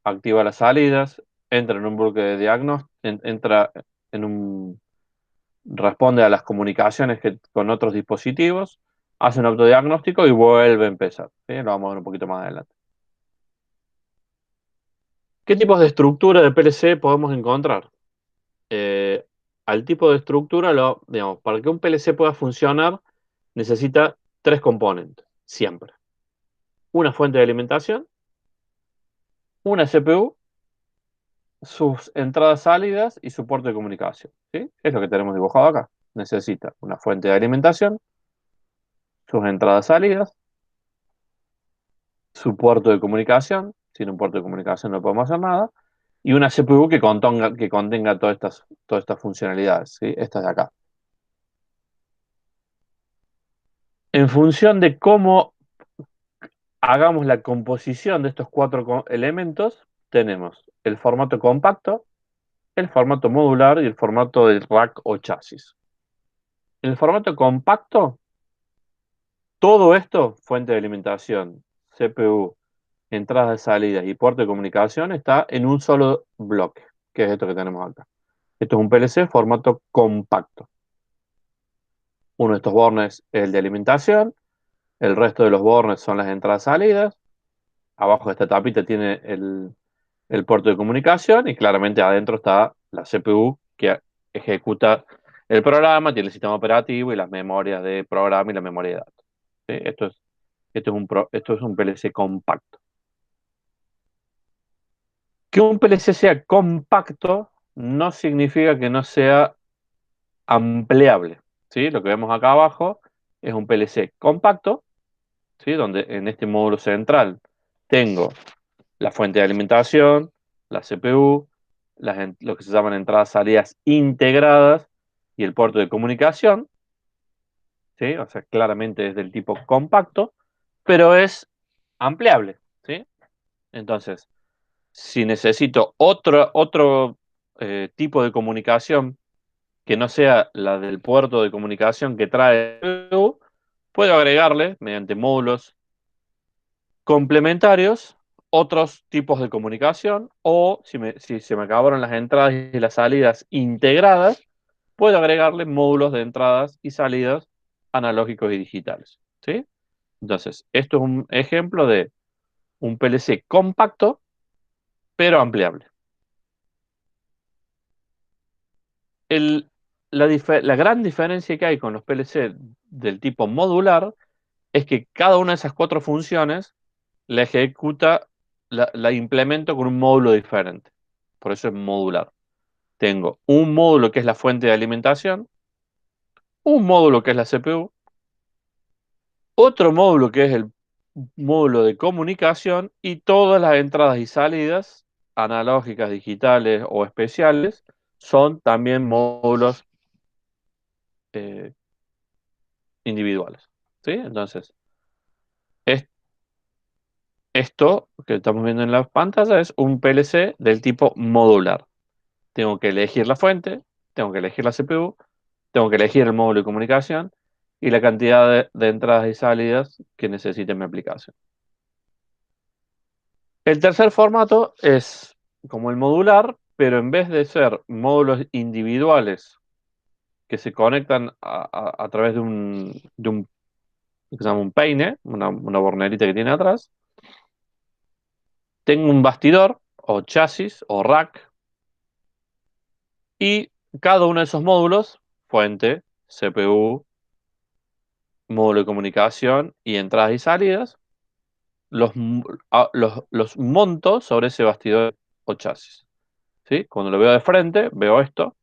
activa las salidas, entra en un bloque de diagnóstico, entra en un responde a las comunicaciones con otros dispositivos, hace un autodiagnóstico y vuelve a empezar, ¿sí? Lo vamos a ver un poquito más adelante. ¿Qué tipos de estructura de PLC podemos encontrar? Al tipo de estructura, digamos, para que un PLC pueda funcionar, necesita tres componentes, siempre. Una fuente de alimentación, una CPU, sus entradas salidas y su puerto de comunicación. ¿Sí? Es lo que tenemos dibujado acá. Necesita una fuente de alimentación, sus entradas salidas, su puerto de comunicación. Sin un puerto de comunicación no podemos hacer nada. Y una CPU que contenga todas estas funcionalidades, ¿sí? Estas de acá. En función de cómo hagamos la composición de estos cuatro elementos, tenemos el formato compacto, el formato modular y el formato de rack o chasis. En el formato compacto, todo esto, fuente de alimentación, CPU, entradas de salidas y puerto de comunicación, está en un solo bloque, que es esto que tenemos acá. Esto es un PLC formato compacto. Uno de estos bornes es el de alimentación, el resto de los bornes son las entradas salidas. Abajo de esta tapita tiene el puerto de comunicación y claramente adentro está la CPU que ejecuta el programa, tiene el sistema operativo y las memorias de programa y la memoria de datos. ¿Sí? Esto es un PLC compacto. Que un PLC sea compacto no significa que no sea ampliable. ¿Sí? Lo que vemos acá abajo es un PLC compacto, ¿sí? Donde en este módulo central tengo la fuente de alimentación, la CPU, lo que se llaman entradas salidas integradas y el puerto de comunicación, ¿sí? O sea, claramente es del tipo compacto, pero es ampliable, ¿sí? Entonces, si necesito otro tipo de comunicación que no sea la del puerto de comunicación que trae el CPU, puedo agregarle, mediante módulos complementarios, otros tipos de comunicación, o si se me acabaron las entradas y las salidas integradas, puedo agregarle módulos de entradas y salidas analógicos y digitales. ¿Sí? Entonces, esto es un ejemplo de un PLC compacto, pero ampliable. El- la gran diferencia que hay con los PLC del tipo modular es que cada una de esas cuatro funciones la ejecuta, la implemento con un módulo diferente. Por eso es modular. Tengo un módulo que es la fuente de alimentación, un módulo que es la CPU, otro módulo que es el módulo de comunicación y todas las entradas y salidas analógicas, digitales o especiales son también módulos eh, individuales. ¿Sí? Entonces, es- esto que estamos viendo en la pantalla es un PLC del tipo modular. Tengo que elegir la fuente, tengo que elegir la CPU, tengo que elegir el módulo de comunicación y la cantidad de entradas y salidas que necesite mi aplicación. El tercer formato es como el modular, pero en vez de ser módulos individuales que se conectan a través de un que se llama un peine, una bornerita que tiene atrás, tengo un bastidor o chasis o rack y cada uno de esos módulos, fuente, CPU, módulo de comunicación y entradas y salidas, los monto sobre ese bastidor o chasis. ¿Sí? Cuando lo veo de frente, veo esto,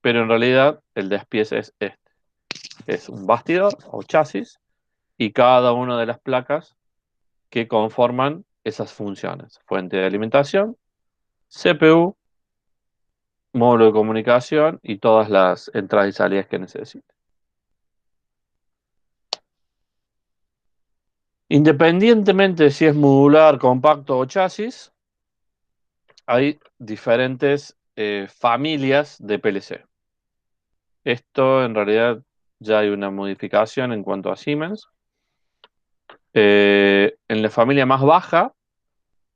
pero en realidad el despiece es este. Es un bastidor o chasis y cada una de las placas que conforman esas funciones. Fuente de alimentación, CPU, módulo de comunicación y todas las entradas y salidas que necesite. Independientemente de si es modular, compacto o chasis, hay diferentes familias de PLC. Esto en realidad ya hay una modificación en cuanto a Siemens. En la familia más baja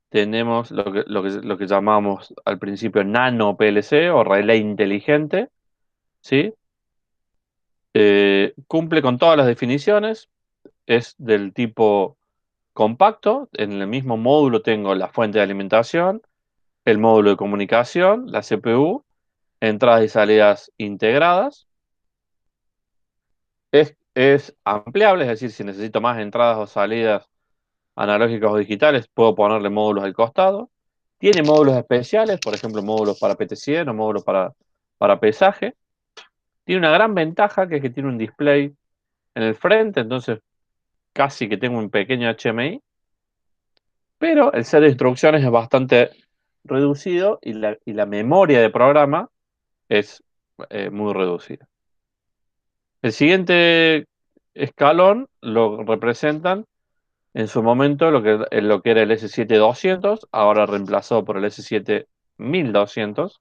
tenemos lo que llamamos al principio nano PLC o relé inteligente, ¿sí? Cumple con todas las definiciones, es del tipo compacto. En el mismo módulo tengo la fuente de alimentación, el módulo de comunicación, la CPU, entradas y salidas integradas. Es ampliable, es decir, si necesito más entradas o salidas analógicas o digitales, puedo ponerle módulos al costado. Tiene módulos especiales, por ejemplo, módulos para PT100 o módulos para pesaje. Tiene una gran ventaja que es que tiene un display en el frente, entonces casi que tengo un pequeño HMI, pero el set de instrucciones es bastante reducido y la memoria de programa es muy reducida. El siguiente escalón lo representan en su momento lo que era el S7200, ahora reemplazado por el S7200.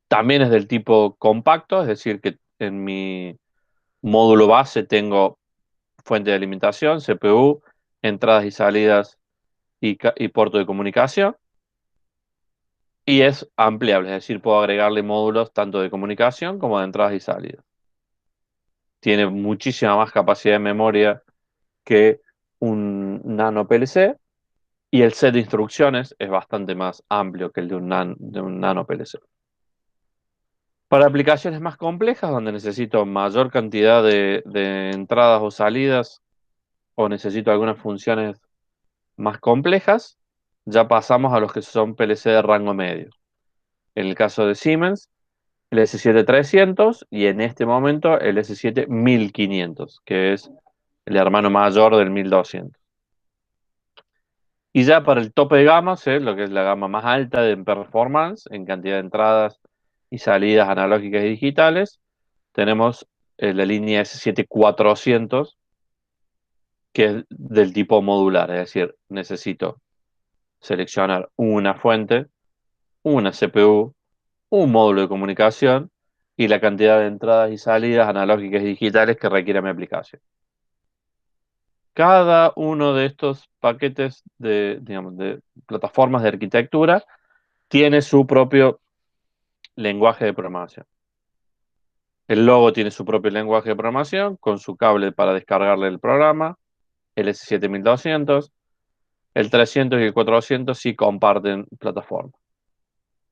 También es del tipo compacto, es decir, que en mi módulo base tengo fuente de alimentación, CPU, entradas y salidas y puerto de comunicación. Y es ampliable, es decir, puedo agregarle módulos tanto de comunicación como de entradas y salidas. Tiene muchísima más capacidad de memoria que un nano PLC y el set de instrucciones es bastante más amplio que el de un nano PLC. Para aplicaciones más complejas, donde necesito mayor cantidad de entradas o salidas o necesito algunas funciones más complejas, ya pasamos a los que son PLC de rango medio. En el caso de Siemens, el S7300 y en este momento el S7500, que es el hermano mayor del 1200. Y ya para el tope de gamas, lo que es la gama más alta en performance, en cantidad de entradas y salidas analógicas y digitales, tenemos la línea S7400, que es del tipo modular, es decir, necesito seleccionar una fuente, una CPU, un módulo de comunicación y la cantidad de entradas y salidas analógicas y digitales que requiere mi aplicación. Cada uno de estos paquetes digamos, de plataformas de arquitectura tiene su propio lenguaje de programación. El logo tiene su propio lenguaje de programación con su cable para descargarle el programa, el S7200, el 300 y el 400 sí comparten plataforma.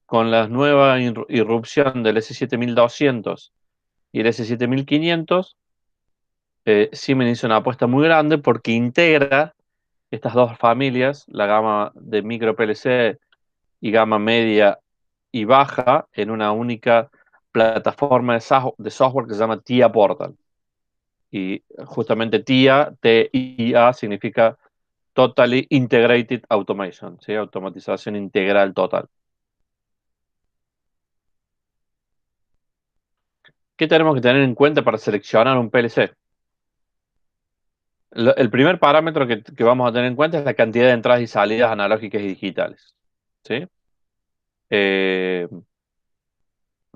Con la nueva irrupción del S7200 y el S7500, Siemens hizo una apuesta muy grande porque integra estas dos familias, la gama de micro PLC y gama media y baja, en una única plataforma de software que se llama TIA Portal. Y justamente TIA, T-I-A, significa Totally Integrated Automation, ¿sí? Automatización integral total. ¿Qué tenemos que tener en cuenta para seleccionar un PLC? El primer parámetro que vamos a tener en cuenta es la cantidad de entradas y salidas analógicas y digitales, ¿sí? Eh,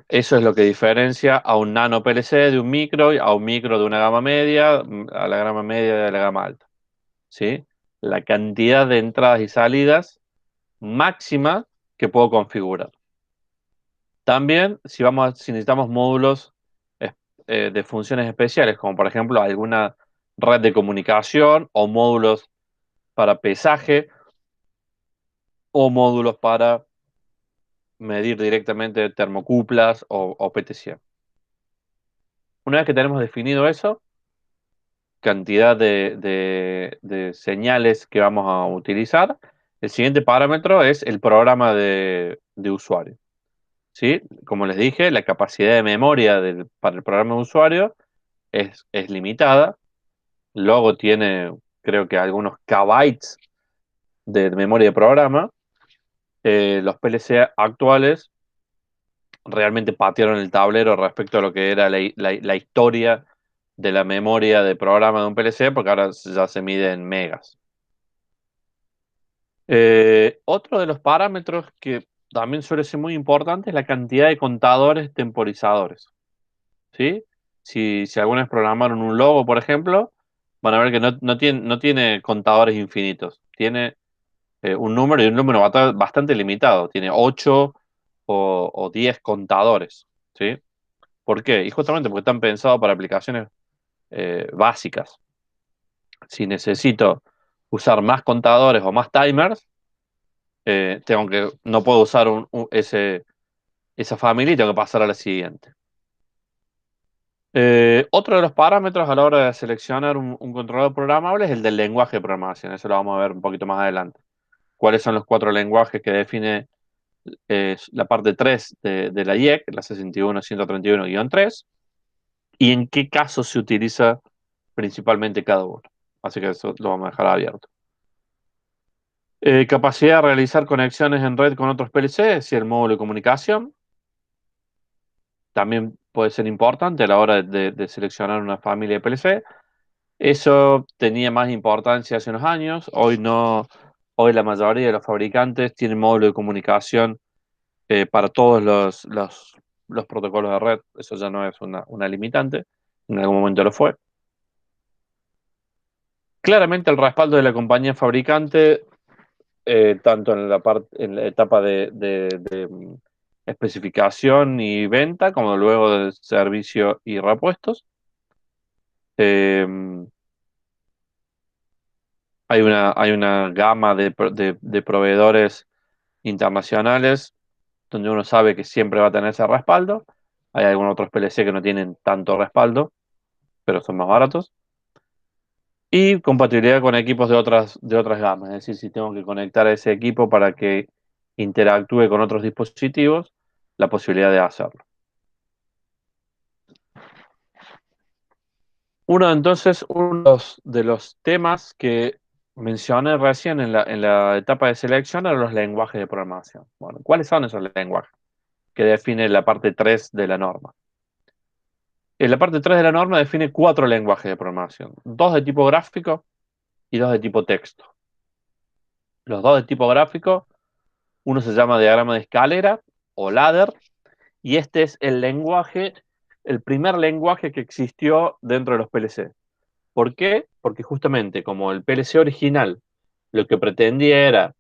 Eso es lo que diferencia a un nano PLC de un micro, a un micro de una gama media, a la gama media de la gama alta, ¿sí? La cantidad de entradas y salidas máxima que puedo configurar. También, si necesitamos módulos de funciones especiales, como por ejemplo alguna red de comunicación o módulos para pesaje o módulos para medir directamente termocuplas o PTC. Una vez que tenemos definido eso, cantidad de señales que vamos a utilizar, el siguiente parámetro es el programa de usuario. ¿Sí? Como les dije, la capacidad de memoria para el programa de usuario es limitada. Luego tiene, creo que algunos kbytes de memoria de programa. Los PLC actuales realmente patearon el tablero respecto a lo que era la historia de la memoria de programa de un PLC, porque ahora ya se mide en megas. Otro de los parámetros que también suele ser muy importante es la cantidad de contadores temporizadores, ¿sí? Si alguna vez programaron un logo, por ejemplo, van a ver que no tiene contadores infinitos. Tiene un número y un número bastante limitado. Tiene 8 o 10 contadores, ¿sí? ¿Por qué? Y justamente porque están pensados para aplicaciones básicas. Si necesito usar más contadores o más timers, no puedo usar esa familia y tengo que pasar a la siguiente. Otro de los parámetros a la hora de seleccionar un controlador programable es el del lenguaje de programación. Eso lo vamos a ver un poquito más adelante. ¿Cuáles son los 4 lenguajes que define la parte 3 de la IEC, la 61131-3, y en qué casos se utiliza principalmente cada uno? Así que eso lo vamos a dejar abierto. Capacidad de realizar conexiones en red con otros PLCs y el módulo de comunicación. También puede ser importante a la hora de seleccionar una familia de PLC. Eso tenía más importancia hace unos años. Hoy no. Hoy la mayoría de los fabricantes tienen módulo de comunicación para todos los protocolos de red. Eso ya no es una limitante. En algún momento lo fue. Claramente el respaldo de la compañía fabricante, tanto en la etapa de especificación y venta, como luego de servicio y repuestos. Eh, hay una gama de proveedores internacionales donde uno sabe que siempre va a tener ese respaldo. Hay algunos otros PLC que no tienen tanto respaldo, pero son más baratos. Y compatibilidad con equipos de otras gamas. Es decir, si tengo que conectar a ese equipo para que interactúe con otros dispositivos, la posibilidad de hacerlo. Uno de los temas que mencioné recién en la etapa de selección eran los lenguajes de programación. Bueno, ¿cuáles son esos lenguajes que define la parte 3 de la norma? En la parte 3 de la norma define 4 lenguajes de programación, 2 de tipo gráfico y 2 de tipo texto. Los 2 de tipo gráfico, uno se llama diagrama de escalera o ladder, y este es el primer lenguaje que existió dentro de los PLC. ¿Por qué? Porque justamente como el PLC original lo que pretendía era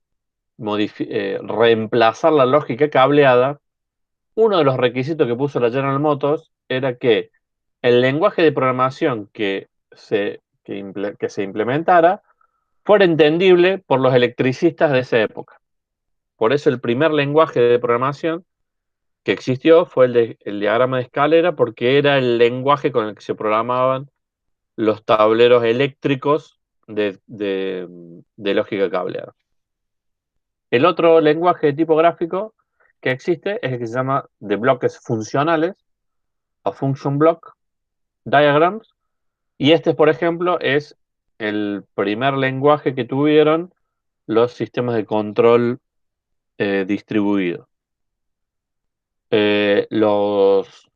reemplazar la lógica cableada, uno de los requisitos que puso la General Motors era que el lenguaje de programación que se implementara fuera entendible por los electricistas de esa época. Por eso el primer lenguaje de programación que existió fue el diagrama de escalera, porque era el lenguaje con el que se programaban los tableros eléctricos de lógica cableada. El otro lenguaje de tipo gráfico que existe es el que se llama de bloques funcionales o function block diagrams, y este, por ejemplo, es el primer lenguaje que tuvieron los sistemas de control distribuido. Los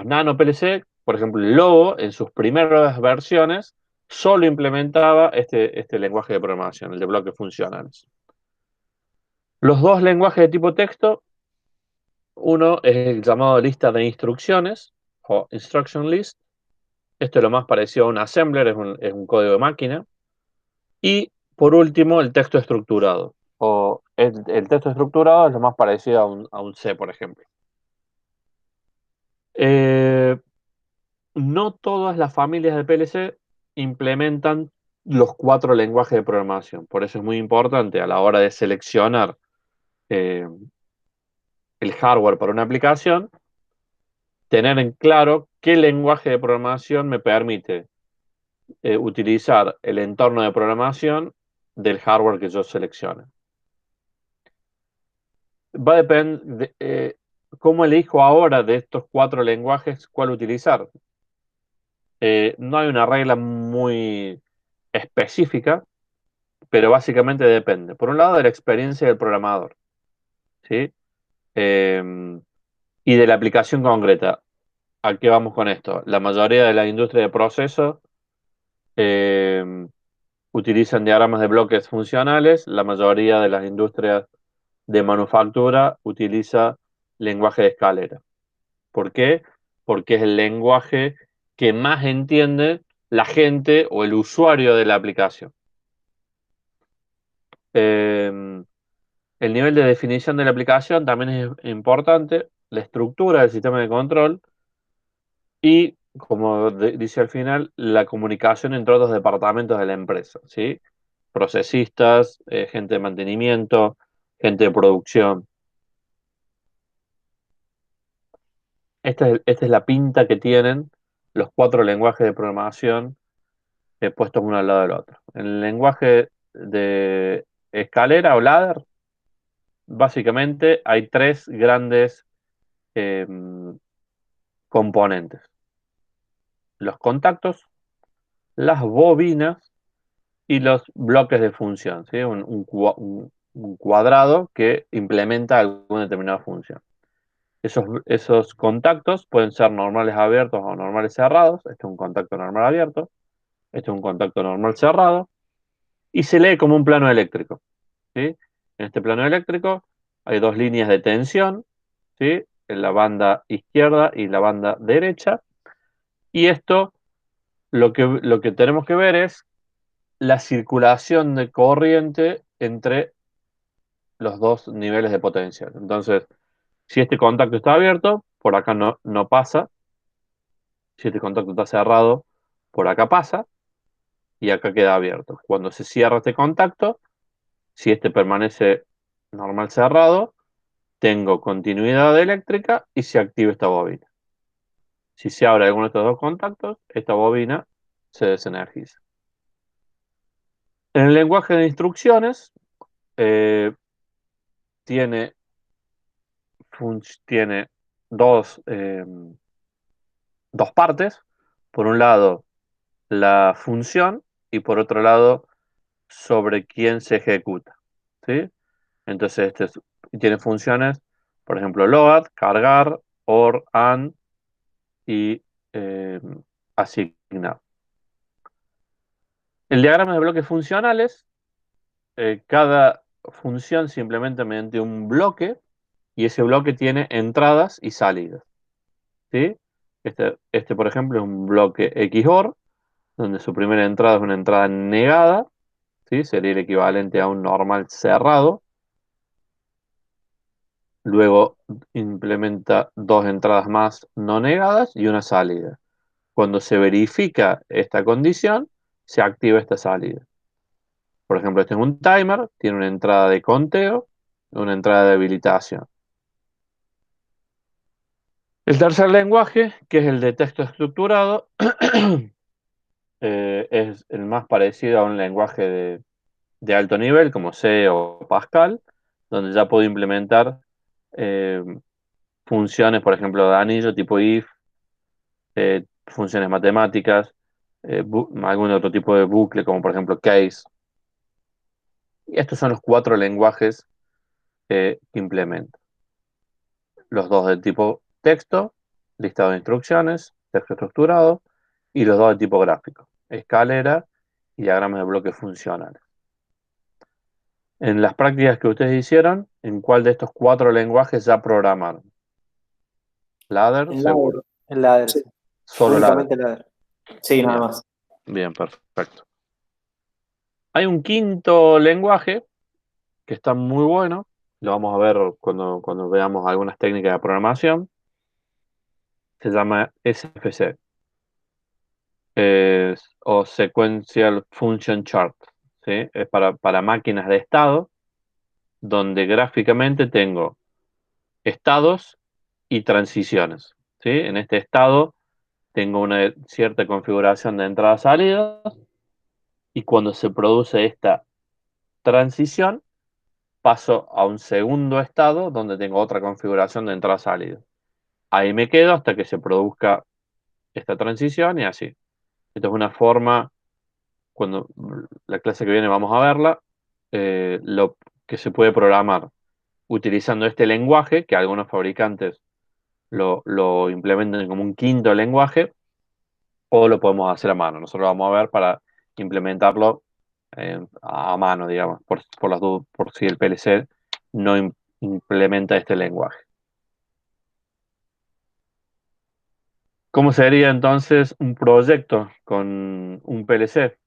nano PLC, por ejemplo, el Lobo, en sus primeras versiones, solo implementaba este lenguaje de programación, el de bloques funcionales. Los 2 lenguajes de tipo texto, uno es el llamado lista de instrucciones o instruction list. Esto es lo más parecido a un assembler, es un código de máquina. Y por último, el texto estructurado. El texto estructurado es lo más parecido a un C, por ejemplo. No todas las familias de PLC implementan los 4 lenguajes de programación. Por eso es muy importante a la hora de seleccionar eh, el hardware para una aplicación, tener en claro qué lenguaje de programación me permite utilizar el entorno de programación del hardware que yo seleccione. Va a depender de cómo elijo ahora de estos 4 lenguajes cuál utilizar. No hay una regla muy específica, pero básicamente depende. Por un lado, de la experiencia del programador, ¿sí? Y de la aplicación concreta. ¿A qué vamos con esto? La mayoría de la industria de procesos utilizan diagramas de bloques funcionales. La mayoría de las industrias de manufactura utiliza lenguaje de escalera. ¿Por qué? Porque es el lenguaje que más entiende la gente o el usuario de la aplicación. El nivel de definición de la aplicación también es importante, la estructura del sistema de control y como dice al final, la comunicación entre otros departamentos de la empresa, ¿sí? Procesistas, gente de mantenimiento, gente de producción. Esta es la pinta que tienen los 4 lenguajes de programación puestos uno al lado del otro. En el lenguaje de escalera o ladder, básicamente hay 3 grandes eh, componentes. Los contactos, las bobinas y los bloques de función, ¿sí? Un cuadrado que implementa alguna determinada función. Esos contactos pueden ser normales abiertos o normales cerrados. Este es un contacto normal abierto. Este es un contacto normal cerrado. Y se lee como un plano eléctrico, ¿sí? En este plano eléctrico hay 2 líneas de tensión, ¿sí? En la banda izquierda y la banda derecha. Y esto lo que tenemos que ver es la circulación de corriente entre los 2 niveles de potencial. Entonces, si este contacto está abierto, por acá no pasa. Si este contacto está cerrado, por acá pasa y acá queda abierto. Cuando se cierra este contacto, si este permanece normal cerrado, tengo continuidad eléctrica y se activa esta bobina. Si se abre alguno de estos 2 contactos, esta bobina se desenergiza. En el lenguaje de instrucciones, eh, tiene, tiene dos, eh, 2 partes. Por un lado, la función y por otro lado, sobre quién se ejecuta, ¿sí? Entonces, tiene funciones, por ejemplo, load, cargar, or, and y eh, asignar. El diagrama de bloques funcionales, cada función se implementa mediante un bloque y ese bloque tiene entradas y salidas, ¿sí? Por ejemplo, es un bloque XOR, donde su primera entrada es una entrada negada, ¿sí? Sería el equivalente a un normal cerrado. Luego implementa 2 entradas más no negadas y una salida. Cuando se verifica esta condición, se activa esta salida. Por ejemplo, este es un timer, tiene una entrada de conteo y una entrada de habilitación. El tercer lenguaje, que es el de texto estructurado, es el más parecido a un lenguaje de alto nivel como C o Pascal, donde ya puedo implementar eh, funciones, por ejemplo, de anillo tipo if, funciones matemáticas, algún otro tipo de bucle, como por ejemplo case. Y estos son los 4 lenguajes que implemento. Los 2 de tipo texto, listado de instrucciones, texto estructurado, y los 2 de tipo gráfico, escalera y diagramas de bloques funcionales. En las prácticas que ustedes hicieron, ¿en cuál de estos 4 lenguajes ya programaron? Ladder, En seguro. ladder. El ladder, Sí, sí. Solo ladder. Únicamente ladder. sí, nada Bien, más. bien, perfecto. Hay un quinto lenguaje que está muy bueno, lo vamos a ver cuando veamos algunas técnicas de programación, se llama SFC, o Sequential Function Chart, ¿sí? Es para máquinas de estado, donde gráficamente tengo estados y transiciones, ¿sí? En este estado tengo una cierta configuración de entrada-salida y cuando se produce esta transición, paso a un segundo estado donde tengo otra configuración de entrada-salida. Ahí me quedo hasta que se produzca esta transición y así. Esto es una forma, cuando la clase que viene vamos a verla, lo que se puede programar utilizando este lenguaje, que algunos fabricantes lo implementan como un quinto lenguaje, o lo podemos hacer a mano. Nosotros vamos a ver para implementarlo a mano, digamos, por si el PLC no implementa este lenguaje. ¿Cómo sería entonces un proyecto con un PLC?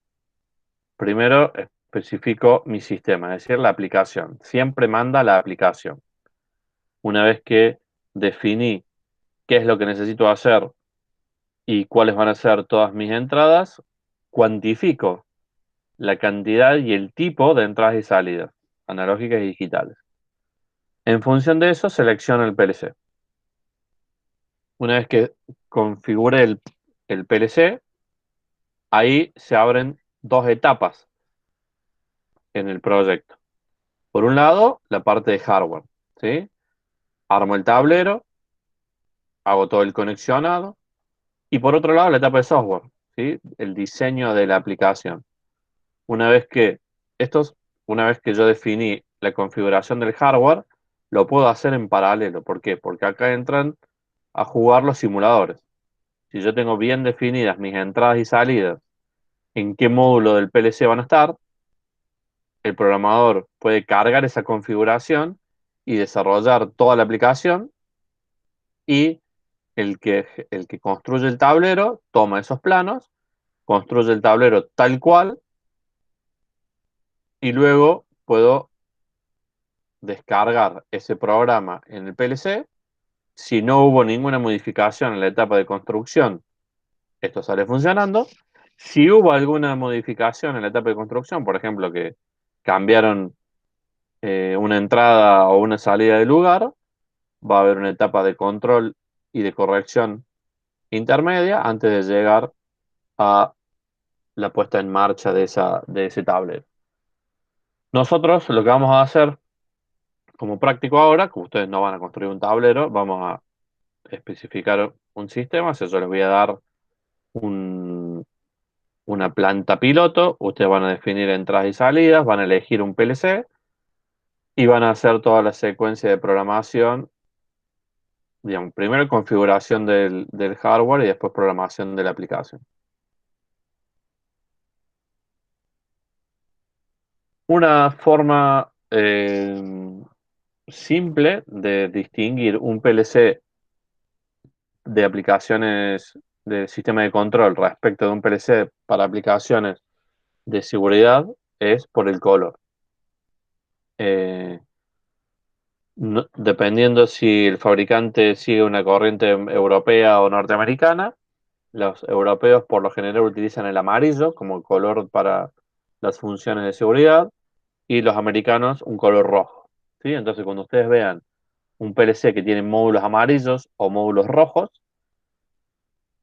Primero especifico mi sistema, es decir, la aplicación. Siempre manda la aplicación. Una vez que definí qué es lo que necesito hacer y cuáles van a ser todas mis entradas, cuantifico la cantidad y el tipo de entradas y salidas, analógicas y digitales. En función de eso, selecciono el PLC. Una vez que configure el PLC, ahí se abren dos etapas en el proyecto. Por un lado, la parte de hardware, ¿sí? Armo el tablero, hago todo el conexionado, y por otro lado, la etapa de software, ¿sí? El diseño de la aplicación. Una vez que una vez que yo definí la configuración del hardware, lo puedo hacer en paralelo. ¿Por qué? Porque acá entran a jugar los simuladores. Si yo tengo bien definidas mis entradas y salidas, en qué módulo del PLC van a estar, el programador puede cargar esa configuración y desarrollar toda la aplicación, y el que construye el tablero toma esos planos, construye el tablero tal cual, y luego puedo descargar ese programa en el PLC. Si no hubo ninguna modificación en la etapa de construcción, esto sale funcionando. Si hubo alguna modificación en la etapa de construcción, por ejemplo, que cambiaron una entrada o una salida de lugar, va a haber una etapa de control y de corrección intermedia antes de llegar a la puesta en marcha de ese tablero. Nosotros lo que vamos a hacer como práctico ahora, que ustedes no van a construir un tablero, vamos a especificar un sistema. O sea, yo les voy a dar una planta piloto, ustedes van a definir entradas y salidas, van a elegir un PLC y van a hacer toda la secuencia de programación. Digamos, primero configuración del hardware y después programación de la aplicación. Una forma simple de distinguir un PLC de aplicaciones de sistema de control respecto de un PLC para aplicaciones de seguridad es por el color. Dependiendo si el fabricante sigue una corriente europea o norteamericana, los europeos por lo general utilizan el amarillo como color para las funciones de seguridad, y los americanos un color rojo, ¿sí? Entonces, cuando ustedes vean un PLC que tiene módulos amarillos o módulos rojos,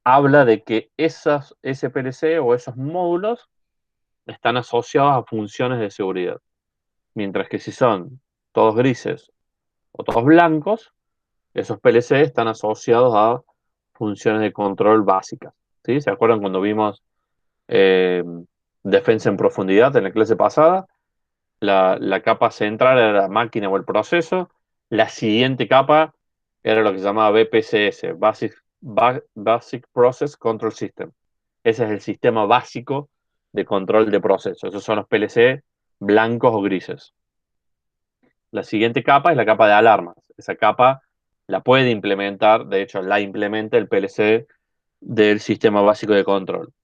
habla de que ese PLC o esos módulos están asociados a funciones de seguridad. Mientras que si son todos grises o todos blancos, esos PLC están asociados a funciones de control básicas, ¿sí? ¿Se acuerdan cuando vimos eh, defensa en profundidad en la clase pasada? La capa central era la máquina o el proceso. La siguiente capa era lo que se llamaba BPCS, Basic Process Control System. Ese es el sistema básico de control de procesos. Esos son los PLC blancos o grises. La siguiente capa es la capa de alarmas. Esa capa la puede implementar, de hecho la implementa el PLC del sistema básico de control.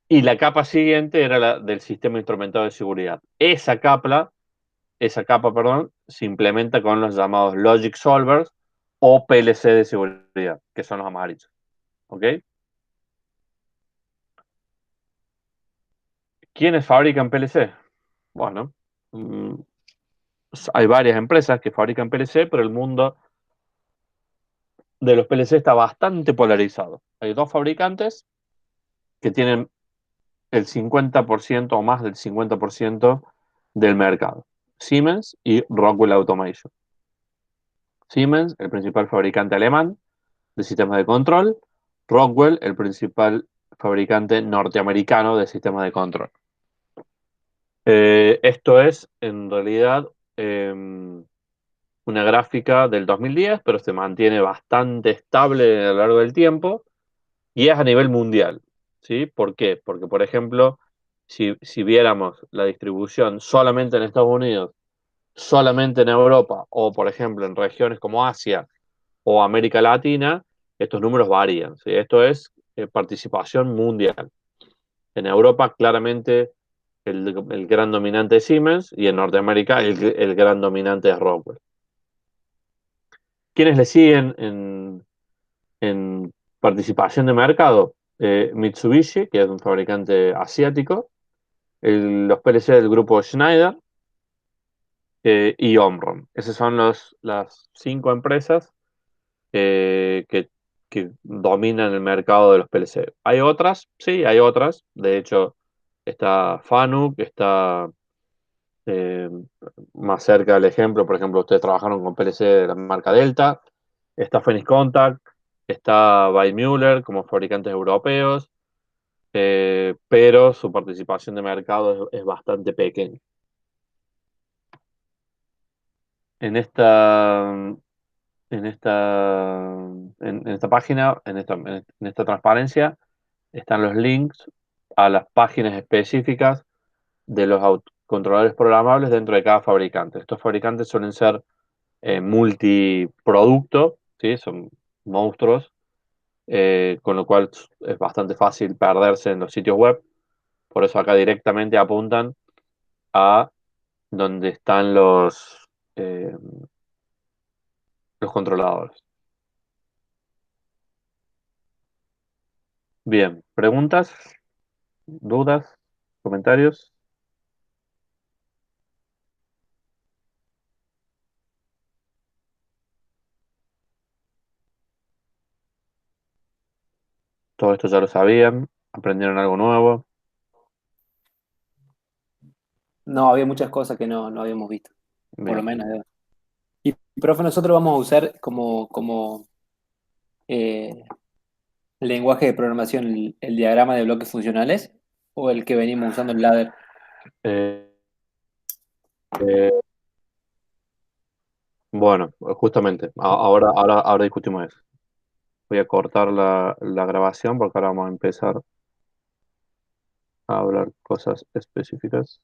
Y la capa siguiente era la del sistema instrumentado de seguridad. Esa capa, perdón, se implementa con los llamados Logic Solvers o PLC de seguridad, que son los amarillos. ¿Ok? ¿Quiénes fabrican PLC? Bueno, hay varias empresas que fabrican PLC, pero el mundo de los PLC está bastante polarizado. Hay dos fabricantes que tienen el 50% o más del 50% del mercado: Siemens y Rockwell Automation. Siemens, el principal fabricante alemán de sistemas de control; Rockwell, el principal fabricante norteamericano de sistemas de control. Esto es, en realidad, una gráfica del 2010, pero se mantiene bastante estable a lo largo del tiempo, y es a nivel mundial, ¿sí? ¿Por qué? Porque, por ejemplo, si viéramos la distribución solamente en Estados Unidos, solamente en Europa, o por ejemplo en regiones como Asia o América Latina, estos números varían, ¿sí? Esto es participación mundial. En Europa, claramente, el gran dominante es Siemens, y en Norteamérica el gran dominante es Rockwell. ¿Quiénes le siguen en Participación de mercado, Mitsubishi, que es un fabricante asiático, los PLC del grupo Schneider y Omron. Esas son las 5 empresas que, que dominan el mercado de los PLC. ¿Hay otras? Sí, hay otras. De hecho, está Fanuc, está eh, más cerca del ejemplo. Por ejemplo, ustedes trabajaron con PLC de la marca Delta. Está Phoenix Contact, está Weissmuller como fabricantes europeos, pero su participación de mercado es bastante pequeña. En esta, en esta página, en esta transparencia, están los links a las páginas específicas de los controladores programables dentro de cada fabricante. Estos fabricantes suelen ser multiproducto, ¿sí? Son monstruos, con lo cual es bastante fácil perderse en los sitios web. Por eso acá directamente apuntan a donde están los controladores. Bien, preguntas, dudas, comentarios. Todo esto ya lo sabían, aprendieron algo nuevo. No, había muchas cosas que no habíamos visto, por lo Bien. menos. Y, profe, nosotros vamos a usar como eh, lenguaje de programación el diagrama de bloques funcionales o el que venimos usando el ladder. Eh, eh, bueno, justamente, ahora discutimos eso. Voy a cortar la grabación porque ahora vamos a empezar a hablar cosas específicas.